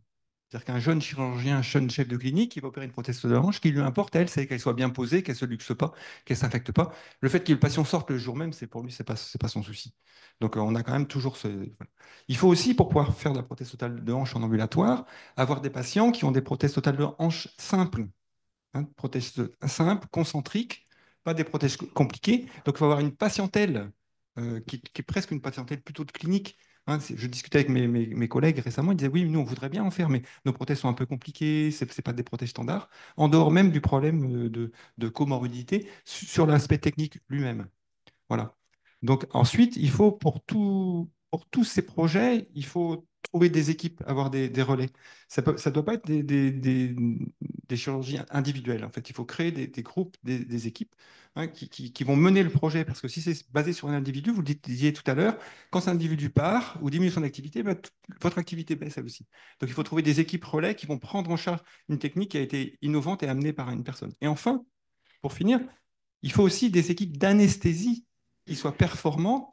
C'est-à-dire qu'un jeune chirurgien, un jeune chef de clinique, il va opérer une prothèse totale blanche, ce qui lui importe, elle, c'est qu'elle soit bien posée, qu'elle ne se luxe pas, qu'elle ne s'infecte pas. Le fait que le patient sorte le jour même, pour lui, ce n'est pas son souci. Donc, on a quand même toujours ce... Voilà. Il faut aussi, pour pouvoir faire de la prothèse totale de hanche en ambulatoire, avoir des patients qui ont des prothèses totales de hanche simples. Prothèses simples, concentriques, pas des prothèses compliquées. Donc, il faut avoir une patientèle qui est presque une patientèle plutôt de clinique. Je discutais avec mes collègues récemment, ils disaient oui, nous on voudrait bien en faire, mais nos prothèses sont un peu compliquées, ce n'est pas des prothèses standards, en dehors même du problème de comorbidité sur l'aspect technique lui-même. Voilà. Donc ensuite, il faut pour tous ces projets, il faut trouver des équipes, avoir des relais. Ça ne doit pas être des chirurgies individuelles. En fait, il faut créer des groupes, des équipes qui vont mener le projet. Parce que si c'est basé sur un individu, vous le disiez tout à l'heure, quand cet individu part ou diminue son activité, votre activité baisse elle aussi. Donc il faut trouver des équipes relais qui vont prendre en charge une technique qui a été innovante et amenée par une personne. Et enfin, pour finir, il faut aussi des équipes d'anesthésie qui soient performantes,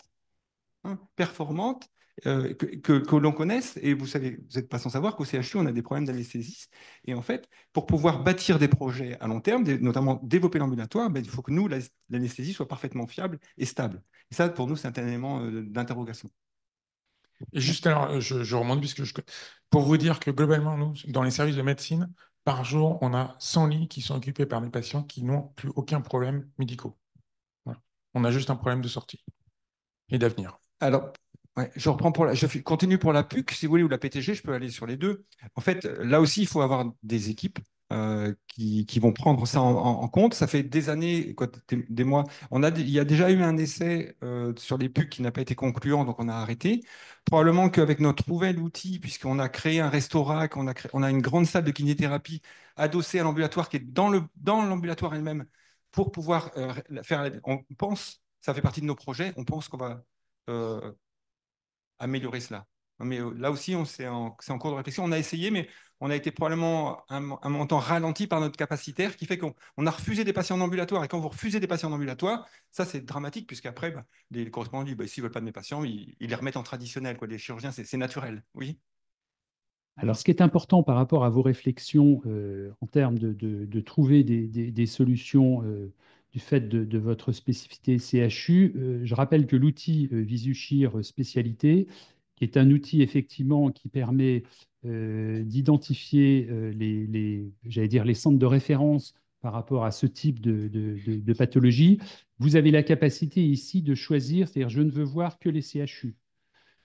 que l'on connaisse. Et vous savez, vous n'êtes pas sans savoir qu'au CHU, on a des problèmes d'anesthésistes. Et en fait, pour pouvoir bâtir des projets à long terme, notamment développer l'ambulatoire, il faut que nous, l'anesthésie soit parfaitement fiable et stable. Et ça, pour nous, c'est un élément d'interrogation. Et juste alors, je remonte pour vous dire que globalement, nous, dans les services de médecine, par jour, on a 100 lits qui sont occupés par des patients qui n'ont plus aucun problème médical. Voilà. On a juste un problème de sortie et d'avenir. Alors, ouais, je continue pour la PUC, si vous voulez, ou la PTG, je peux aller sur les deux. En fait, là aussi, il faut avoir des équipes qui vont prendre ça en compte. Ça fait des années, des mois. Il y a déjà eu un essai sur les PUC qui n'a pas été concluant, donc on a arrêté. Probablement qu'avec notre nouvel outil, puisqu'on a créé un restaurant, on a une grande salle de kinésithérapie adossée à l'ambulatoire qui est dans l'ambulatoire elle-même pour pouvoir faire. On pense, ça fait partie de nos projets, on pense qu'on va améliorer cela. Mais là aussi, c'est en cours de réflexion. On a essayé, mais on a été probablement un montant ralenti par notre capacitaire, qui fait qu'on a refusé des patients en ambulatoire. Et quand vous refusez des patients en ambulatoire, ça c'est dramatique, puisqu'après, les correspondants disent, s'ils ne veulent pas de mes patients, ils les remettent en traditionnel. Les chirurgiens, c'est naturel. Oui. Alors, ce qui est important par rapport à vos réflexions en termes de trouver des solutions du fait de votre spécificité CHU, je rappelle que l'outil Visushir Spécialité, qui est un outil effectivement qui permet d'identifier j'allais dire les centres de référence par rapport à ce type de pathologie, vous avez la capacité ici de choisir, c'est-à-dire je ne veux voir que les CHU.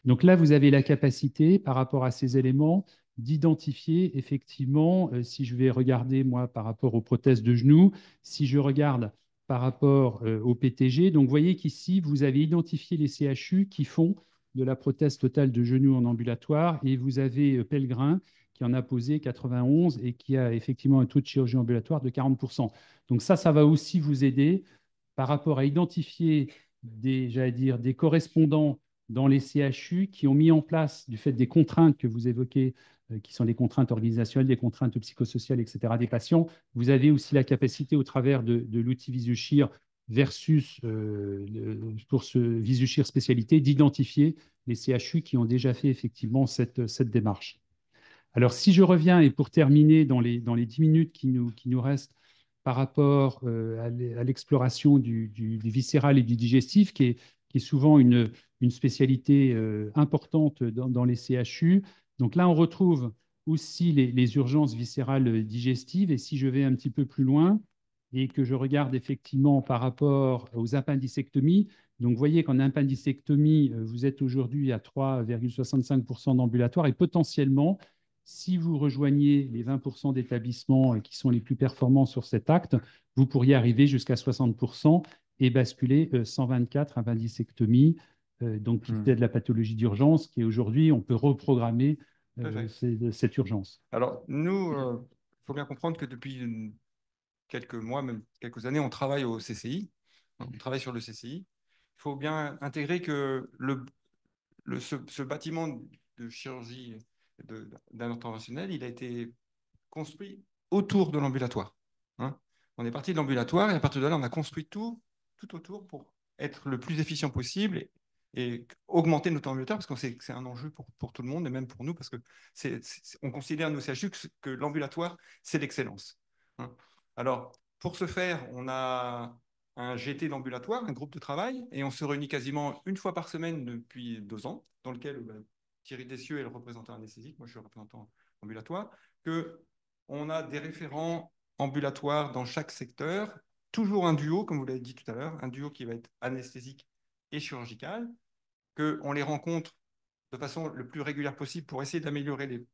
Donc là, vous avez la capacité, par rapport à ces éléments, d'identifier effectivement, si je vais regarder, moi, par rapport aux prothèses de genoux, si je regarde par rapport au PTG, donc vous voyez qu'ici, vous avez identifié les CHU qui font de la prothèse totale de genou en ambulatoire, et vous avez Pellegrin qui en a posé 91 et qui a effectivement un taux de chirurgie ambulatoire de 40%. Donc ça va aussi vous aider par rapport à identifier j'allais dire, des correspondants dans les CHU qui ont mis en place, du fait des contraintes que vous évoquez, qui sont des contraintes organisationnelles, des contraintes psychosociales, etc., des patients, vous avez aussi la capacité, au travers de l'outil Visushir versus pour ce Visushir spécialité, d'identifier les CHU qui ont déjà fait effectivement cette démarche. Alors, si je reviens, et pour terminer, dans les 10 minutes qui nous restent, par rapport à l'exploration du viscéral et du digestif, qui est souvent une spécialité importante dans les CHU. Donc là, on retrouve aussi les urgences viscérales digestives. Et si je vais un petit peu plus loin et que je regarde effectivement par rapport aux appendicectomies, donc vous voyez qu'en appendicectomie, vous êtes aujourd'hui à 3,65% d'ambulatoire, et potentiellement, si vous rejoignez les 20% d'établissements qui sont les plus performants sur cet acte, vous pourriez arriver jusqu'à 60% et basculer 124 appendicectomies, donc qui fait de la pathologie d'urgence, qui aujourd'hui, on peut reprogrammer cette urgence. Alors, nous, il faut bien comprendre que depuis quelques mois, même quelques années, on travaille au CCI. On travaille sur le CCI. Il faut bien intégrer que ce bâtiment de chirurgie d'un interventionnel, il a été construit autour de l'ambulatoire. On est parti de l'ambulatoire et à partir de là, on a construit tout autour pour être le plus efficient possible et augmenter notre ambulatoire, parce qu'on sait que c'est un enjeu pour tout le monde et même pour nous, parce que on considère, nous, CHU, que l'ambulatoire, c'est l'excellence. Alors, pour ce faire, on a un GT d'ambulatoire, un groupe de travail, et on se réunit quasiment une fois par semaine depuis 2 ans, dans lequel Thierry Dessieux est le représentant anesthésique, moi je suis le représentant ambulatoire, qu'on a des référents ambulatoires dans chaque secteur, toujours un duo, comme vous l'avez dit tout à l'heure, un duo qui va être anesthésique et chirurgical, qu'on les rencontre de façon le plus régulière possible pour essayer d'améliorer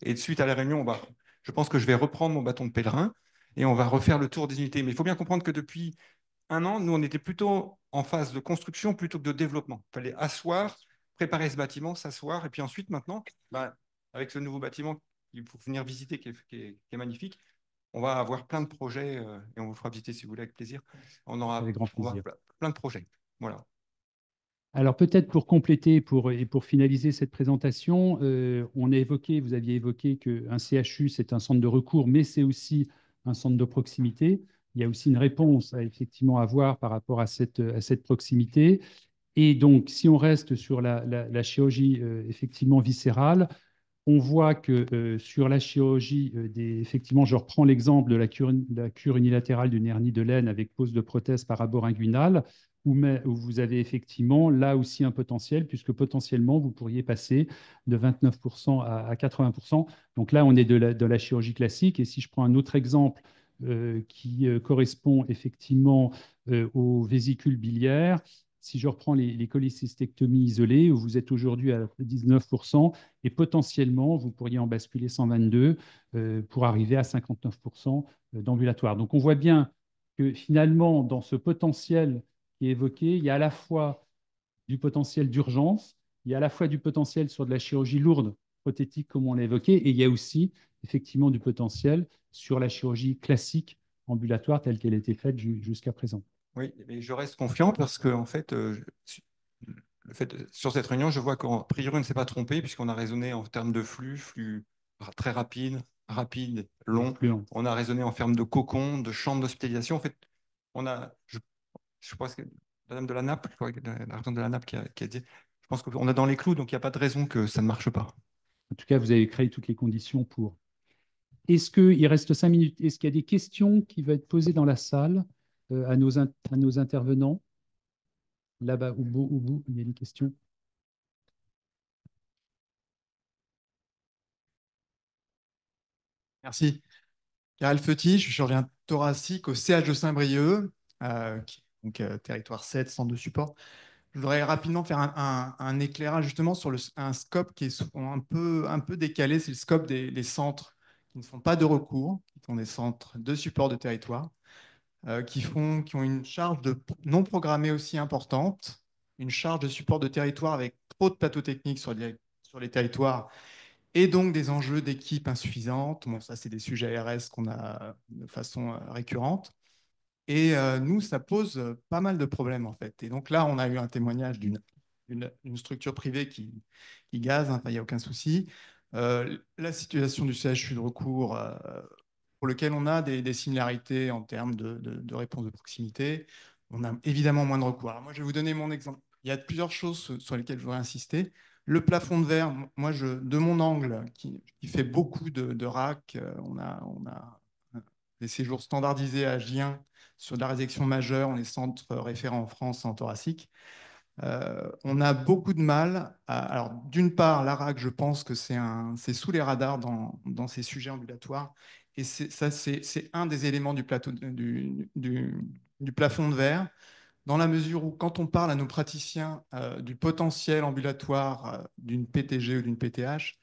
Et suite à la réunion, je pense que je vais reprendre mon bâton de pèlerin et on va refaire le tour des unités. Mais il faut bien comprendre que depuis 1 an, nous, on était plutôt en phase de construction plutôt que de développement. Il fallait asseoir, préparer ce bâtiment, s'asseoir. Et puis ensuite, maintenant, avec ce nouveau bâtiment qu'il faut venir visiter, qui est magnifique, on va avoir plein de projets et on vous fera visiter si vous voulez avec plaisir. On aura avec grand plaisir. Plein de projets. Voilà. Alors peut-être pour compléter et pour finaliser cette présentation, vous aviez évoqué qu'un CHU, c'est un centre de recours, mais c'est aussi un centre de proximité. Il y a aussi une réponse effectivement à avoir par rapport à cette proximité. Et donc, si on reste sur la chirurgie effectivement viscérale, on voit que sur la chirurgie, effectivement, je reprends l'exemple de la cure unilatérale d'une hernie de laine avec pose de prothèse paraboringuinale, où vous avez effectivement là aussi un potentiel, puisque potentiellement, vous pourriez passer de 29% à 80%. Donc là, on est de la chirurgie classique. Et si je prends un autre exemple qui correspond effectivement aux vésicules biliaires, si je reprends les cholécystectomies isolées, où vous êtes aujourd'hui à 19%, et potentiellement, vous pourriez en basculer 122 pour arriver à 59% d'ambulatoire. Donc, on voit bien que finalement, dans ce potentiel qui est évoqué, il y a à la fois du potentiel d'urgence, il y a à la fois du potentiel sur de la chirurgie lourde, prothétique, comme on l'a évoqué, et il y a aussi effectivement du potentiel sur la chirurgie classique ambulatoire telle qu'elle a été faite jusqu'à présent. Oui, mais je reste confiant parce que, en fait, sur cette réunion, je vois qu'en priori, on ne s'est pas trompé puisqu'on a raisonné en termes de flux très rapide, long. Plus long. On a raisonné en termes de cocon, de chambre d'hospitalisation. En fait, je pense que Madame de la Nappe, je crois que la représentante de la Nappe qui a dit, je pense qu'on est dans les clous, donc il n'y a pas de raison que ça ne marche pas. En tout cas, vous avez créé toutes les conditions pour. Est-ce qu'il reste 5 minutes? Est-ce qu'il y a des questions qui vont être posées dans la salle à nos intervenants? Là-bas, au bout, il y a une question. Merci. Karel Feuty, je suis chirurgien thoracique au CH de Saint-Brieuc, territoire 7, centre de support. Je voudrais rapidement faire un éclairage justement sur un scope qui est souvent un peu décalé. C'est le scope des centres qui ne font pas de recours, qui sont des centres de support de territoire, qui ont une charge de non programmée aussi importante, une charge de support de territoire avec trop de plateaux techniques sur les territoires et donc des enjeux d'équipe insuffisantes. Bon, ça, c'est des sujets ARS qu'on a de façon récurrente. Et nous, ça pose pas mal de problèmes, en fait. Et donc là, on a eu un témoignage d'une structure privée qui gaze, hein, il n'y a aucun souci. La situation du CHU de recours, pour lequel on a des similarités en termes de réponse de proximité, on a évidemment moins de recours. Alors moi, je vais vous donner mon exemple. Il y a plusieurs choses sur lesquelles je voudrais insister. Le plafond de verre, moi, de mon angle, qui fait beaucoup de RAC, on a des séjours standardisés à Gien sur de la résection majeure. On est centre référent en France en thoracique. On a beaucoup de mal alors, d'une part, la RAC, je pense que c'est sous les radars dans ces sujets ambulatoires. Et c'est un des éléments du plafond de verre, dans la mesure où, quand on parle à nos praticiens du potentiel ambulatoire d'une PTG ou d'une PTH,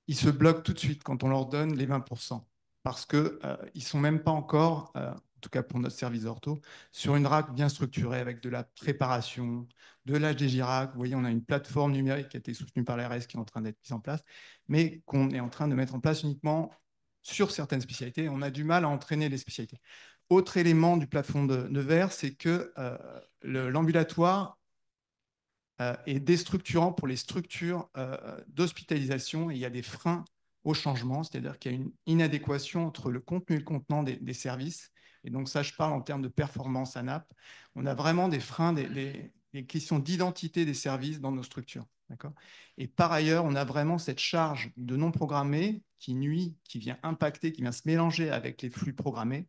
ils se bloquent tout de suite quand on leur donne les 20%, parce qu'ils ne sont même pas encore, en tout cas pour notre service ortho, sur une RAC bien structurée avec de la préparation, de l'HDJ-RAC. Vous voyez, on a une plateforme numérique qui a été soutenue par l'ARS qui est en train d'être mise en place, mais qu'on est en train de mettre en place uniquement sur certaines spécialités. On a du mal à entraîner les spécialités. Autre élément du plafond de verre, c'est que l'ambulatoire est déstructurant pour les structures d'hospitalisation, et il y a des freins au changement, c'est-à-dire qu'il y a une inadéquation entre le contenu et le contenant des services. Et donc ça, je parle en termes de performance à NAP. On a vraiment des freins, des questions d'identité des services dans nos structures. Et par ailleurs, on a vraiment cette charge de non programmé qui nuit, qui vient impacter, qui vient se mélanger avec les flux programmés,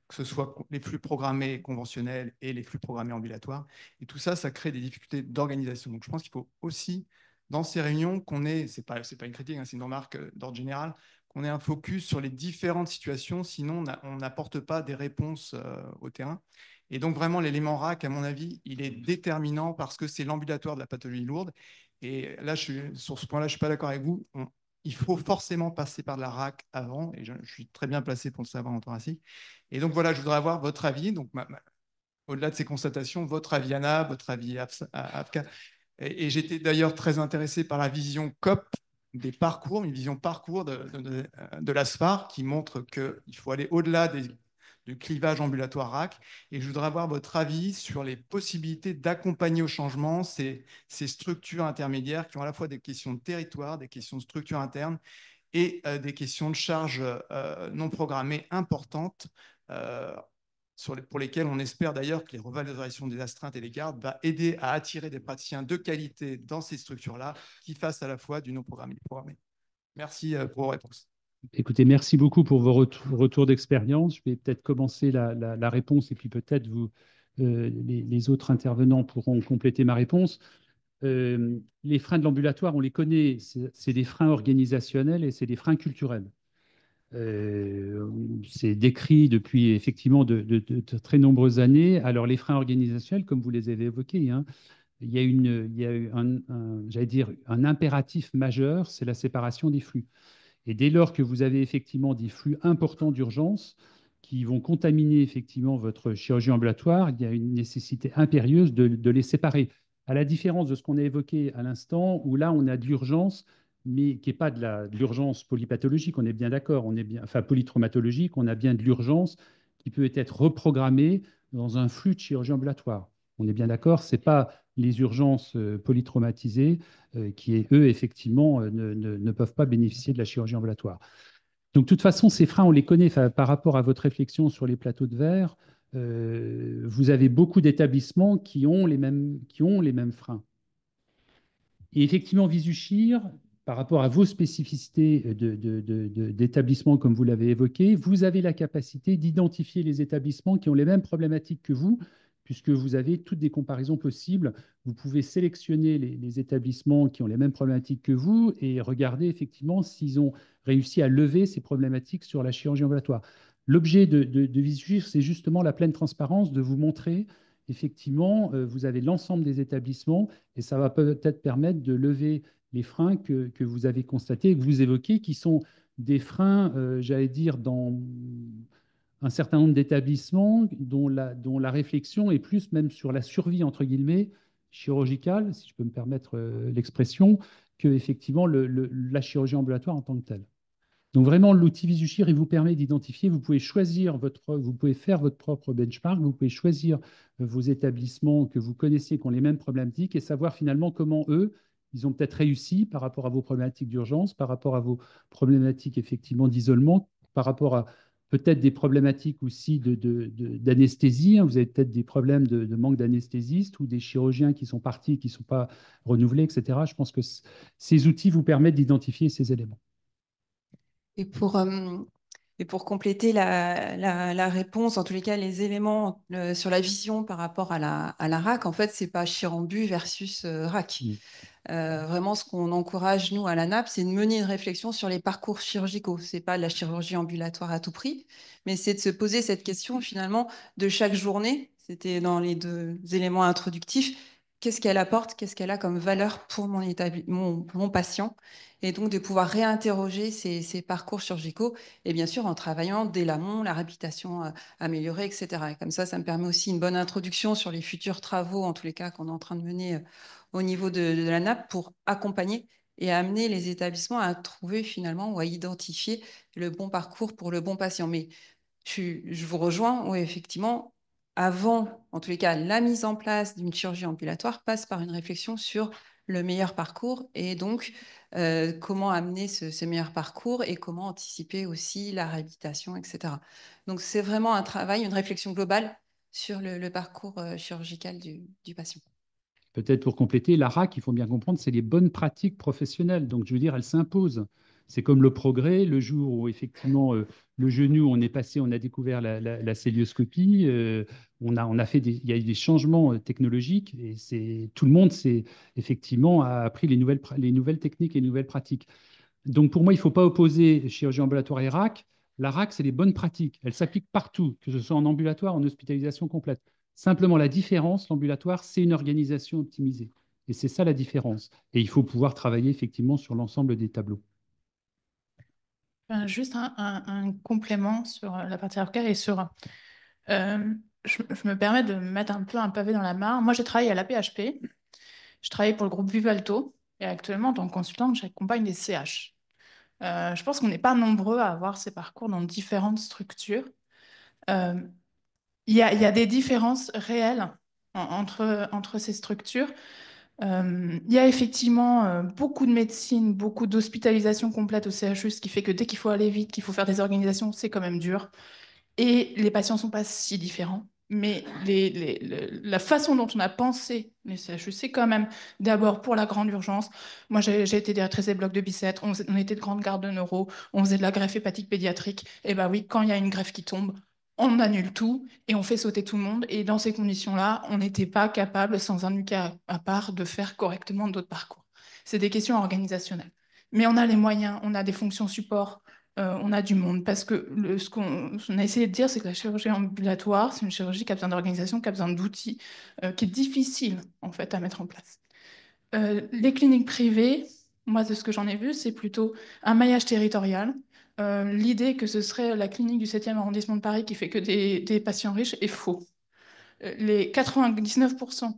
que ce soit les flux programmés conventionnels et les flux programmés ambulatoires. Et tout ça, ça crée des difficultés d'organisation. Donc, je pense qu'il faut aussi, dans ces réunions, qu'on ait, c'est pas une critique, hein, c'est une remarque d'ordre général, qu'on ait un focus sur les différentes situations, sinon on n'apporte pas des réponses au terrain. Et donc, vraiment, l'élément RAC, à mon avis, il est déterminant parce que c'est l'ambulatoire de la pathologie lourde. Et là, sur ce point-là, je ne suis pas d'accord avec vous. Il faut forcément passer par de la RAC avant, et je suis très bien placé pour le savoir en thoracique. Et donc voilà, je voudrais avoir votre avis. Donc, au-delà de ces constatations, votre avis ANA, votre avis AFCA. Et j'étais d'ailleurs très intéressé par la vision COP des parcours, une vision parcours de l'ASFAR qui montre qu'il faut aller au-delà du clivage ambulatoire RAC. Et je voudrais avoir votre avis sur les possibilités d'accompagner au changement ces structures intermédiaires qui ont à la fois des questions de territoire, des questions de structure interne et des questions de charges non programmées importantes, pour lesquelles on espère d'ailleurs que les revalorisations des astreintes et des gardes va aider à attirer des praticiens de qualité dans ces structures-là qui fassent à la fois du non programmé et du programmé. Merci pour vos réponses. Écoutez, merci beaucoup pour vos retours d'expérience. Je vais peut-être commencer la réponse et puis peut-être les autres intervenants pourront compléter ma réponse. Les freins de l'ambulatoire, on les connaît, c'est des freins organisationnels et c'est des freins culturels. C'est décrit depuis effectivement de très nombreuses années. Alors les freins organisationnels, comme vous les avez évoqués, hein, il y a eu j'allais dire, un impératif majeur, c'est la séparation des flux. Et dès lors que vous avez effectivement des flux importants d'urgence qui vont contaminer effectivement votre chirurgie ambulatoire, il y a une nécessité impérieuse de les séparer. À la différence de ce qu'on a évoqué à l'instant, où là on a de l'urgence, mais qui n'est pas de l'urgence polypathologique, on est bien d'accord, enfin polytraumatologique, on a bien de l'urgence qui peut être reprogrammée dans un flux de chirurgie ambulatoire. On est bien d'accord, ce n'est pas les urgences polytraumatisées qui, eux, effectivement, ne peuvent pas bénéficier de la chirurgie ambulatoire. Donc, de toute façon, ces freins, on les connaît. Par rapport à votre réflexion sur les plateaux de verre, vous avez beaucoup d'établissements qui ont les mêmes freins. Et effectivement, Visuchir, par rapport à vos spécificités d'établissements, comme vous l'avez évoqué, vous avez la capacité d'identifier les établissements qui ont les mêmes problématiques que vous, puisque vous avez toutes des comparaisons possibles. Vous pouvez sélectionner les établissements qui ont les mêmes problématiques que vous et regarder effectivement s'ils ont réussi à lever ces problématiques sur la chirurgie ambulatoire. L'objet de Visuchir, c'est justement la pleine transparence, de vous montrer effectivement, vous avez l'ensemble des établissements et ça va peut-être permettre de lever les freins que vous avez constatés et que vous évoquez, qui sont des freins, j'allais dire, dans un certain nombre d'établissements dont la réflexion est plus même sur la survie, entre guillemets, chirurgicale, si je peux me permettre l'expression, que effectivement la chirurgie ambulatoire en tant que telle. Donc vraiment, l'outil Visuchir, il vous permet d'identifier, vous pouvez vous pouvez faire votre propre benchmark, vous pouvez choisir vos établissements que vous connaissez, qui ont les mêmes problématiques, et savoir finalement comment eux, ils ont peut-être réussi par rapport à vos problématiques d'urgence, par rapport à vos problématiques effectivement d'isolement, par rapport à peut-être des problématiques aussi d'anesthésie. Vous avez peut-être des problèmes de manque d'anesthésistes ou des chirurgiens qui sont partis, qui ne sont pas renouvelés, etc. Je pense que ces outils vous permettent d'identifier ces éléments. Et pour compléter la réponse, en tous les cas, les éléments sur la vision par rapport à la RAC, en fait, ce n'est pas Chirambu versus RAC. Vraiment, ce qu'on encourage, nous, à la NAP, c'est de mener une réflexion sur les parcours chirurgicaux. Ce n'est pas de la chirurgie ambulatoire à tout prix, mais c'est de se poser cette question, finalement, de chaque journée. C'était dans les deux éléments introductifs. Qu'est-ce qu'elle apporte? Qu'est-ce qu'elle a comme valeur pour mon patient? Et donc, de pouvoir réinterroger ces parcours chirurgicaux, et bien sûr, en travaillant dès l'amont, la réhabilitation améliorée, etc. Et comme ça me permet aussi une bonne introduction sur les futurs travaux, en tous les cas, qu'on est en train de mener au niveau de la NAP pour accompagner et amener les établissements à trouver finalement ou à identifier le bon parcours pour le bon patient. Mais je vous rejoins, oui, effectivement, avant, en tous les cas, la mise en place d'une chirurgie ambulatoire passe par une réflexion sur le meilleur parcours et donc comment amener ce meilleur parcours et comment anticiper aussi la réhabilitation, etc. Donc, c'est vraiment un travail, une réflexion globale sur le parcours chirurgical du patient. Peut-être pour compléter, la RAC, il faut bien comprendre, c'est les bonnes pratiques professionnelles. Donc, je veux dire, elles s'imposent. C'est comme le progrès, le jour où effectivement le genou, on est passé, on a découvert la célioscopie, on a fait il y a eu des changements technologiques et tout le monde effectivement a appris les nouvelles techniques et les nouvelles pratiques. Donc pour moi, il ne faut pas opposer chirurgie ambulatoire et RAC. La RAC, c'est les bonnes pratiques. Elle s'applique partout, que ce soit en ambulatoire, en hospitalisation complète. Simplement, la différence, l'ambulatoire, c'est une organisation optimisée. Et c'est ça la différence. Et il faut pouvoir travailler effectivement sur l'ensemble des tableaux. Juste un complément sur la partie RAC et sur... je me permets de mettre un peu un pavé dans la mare. Moi, j'ai travaillé à l'AP-HP. Je travaille pour le groupe Vivalto. Et actuellement, en tant que consultante, j'accompagne des CH. Je pense qu'on n'est pas nombreux à avoir ces parcours dans différentes structures. Il y a des différences réelles entre ces structures. Il y a effectivement beaucoup de médecine, beaucoup d'hospitalisation complète au CHU, ce qui fait que dès qu'il faut aller vite, qu'il faut faire des organisations, c'est quand même dur. Et les patients ne sont pas si différents. Mais la façon dont on a pensé les CHU, c'est quand même d'abord pour la grande urgence. Moi, j'ai été directrice des blocs de Bicêtre, on était de grande garde de neuro, on faisait de la greffe hépatique pédiatrique. Et bien oui, quand il y a une greffe qui tombe, on annule tout et on fait sauter tout le monde. Et dans ces conditions-là, on n'était pas capable, sans un UCA à part, de faire correctement d'autres parcours. C'est des questions organisationnelles. Mais on a les moyens, on a des fonctions support on a du monde. Parce que ce qu'on a essayé de dire, c'est que la chirurgie ambulatoire, c'est une chirurgie qui a besoin d'organisation, qui a besoin d'outils, qui est difficile en fait à mettre en place. Les cliniques privées, moi de ce que j'en ai vu, c'est plutôt un maillage territorial. L'idée que ce serait la clinique du 7e arrondissement de Paris qui fait que des patients riches est faux. Les 99%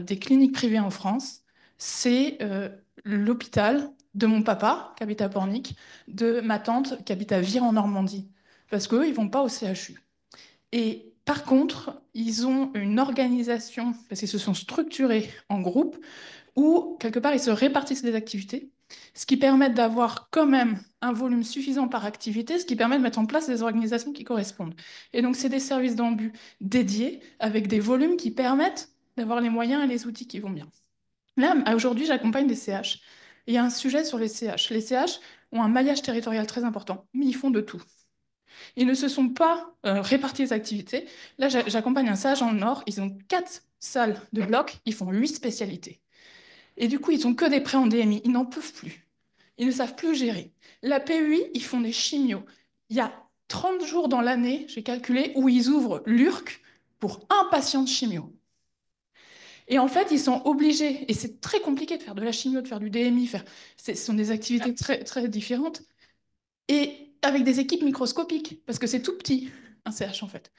des cliniques privées en France, c'est l'hôpital de mon papa, qui habite à Pornic, de ma tante, qui habite à Vire en Normandie, parce qu'eux, ils ne vont pas au CHU. Et par contre, ils ont une organisation, parce qu'ils se sont structurés en groupe, où quelque part, ils se répartissent les activités, ce qui permet d'avoir quand même un volume suffisant par activité, ce qui permet de mettre en place des organisations qui correspondent. Et donc, c'est des services d'ambu dédiés, avec des volumes qui permettent d'avoir les moyens et les outils qui vont bien. Là, aujourd'hui, j'accompagne des CH. Il y a un sujet sur les CH. Les CH ont un maillage territorial très important, mais ils font de tout. Ils ne se sont pas répartis les activités. Là, j'accompagne un CH dans le Nord. Ils ont 4 salles de bloc. Ils font 8 spécialités. Et du coup, ils n'ont que des prêts en DMI. Ils n'en peuvent plus. Ils ne savent plus gérer. La PUI, ils font des chimios. Il y a 30 jours dans l'année, j'ai calculé, où ils ouvrent l'URC pour un patient de chimio. Et en fait, ils sont obligés, et c'est très compliqué de faire de la chimio, de faire du DMI, ce sont des activités très, très différentes, et avec des équipes microscopiques, parce que c'est tout petit, un CH en fait.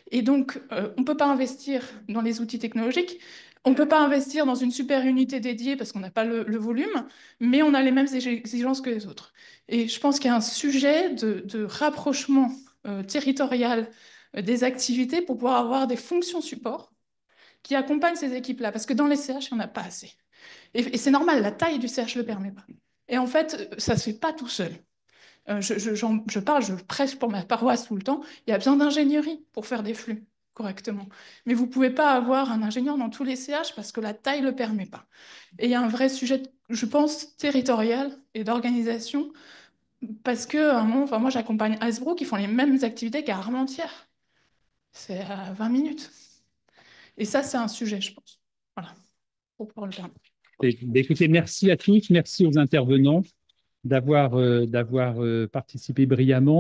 Et donc, on ne peut pas investir dans les outils technologiques, on ne peut pas investir dans une super unité dédiée parce qu'on n'a pas le volume, mais on a les mêmes exigences que les autres. Et je pense qu'il y a un sujet de rapprochement territorial des activités pour pouvoir avoir des fonctions support qui accompagnent ces équipes-là, parce que dans les CH, il n'y en a pas assez. Et c'est normal, la taille du CH ne le permet pas. Et en fait, ça ne se fait pas tout seul. Je prêche pour ma paroisse tout le temps, il y a besoin d'ingénierie pour faire des flux correctement. Mais vous ne pouvez pas avoir un ingénieur dans tous les CH parce que la taille ne le permet pas. Et il y a un vrai sujet, je pense, territorial et d'organisation, parce que moi j'accompagne Hasbro qui font les mêmes activités qu'à Armentières. C'est à 20 minutes. Et ça, c'est un sujet, je pense. Voilà, pour pouvoir le permettre. Écoutez, merci à tous, merci aux intervenants d'avoir participé brillamment.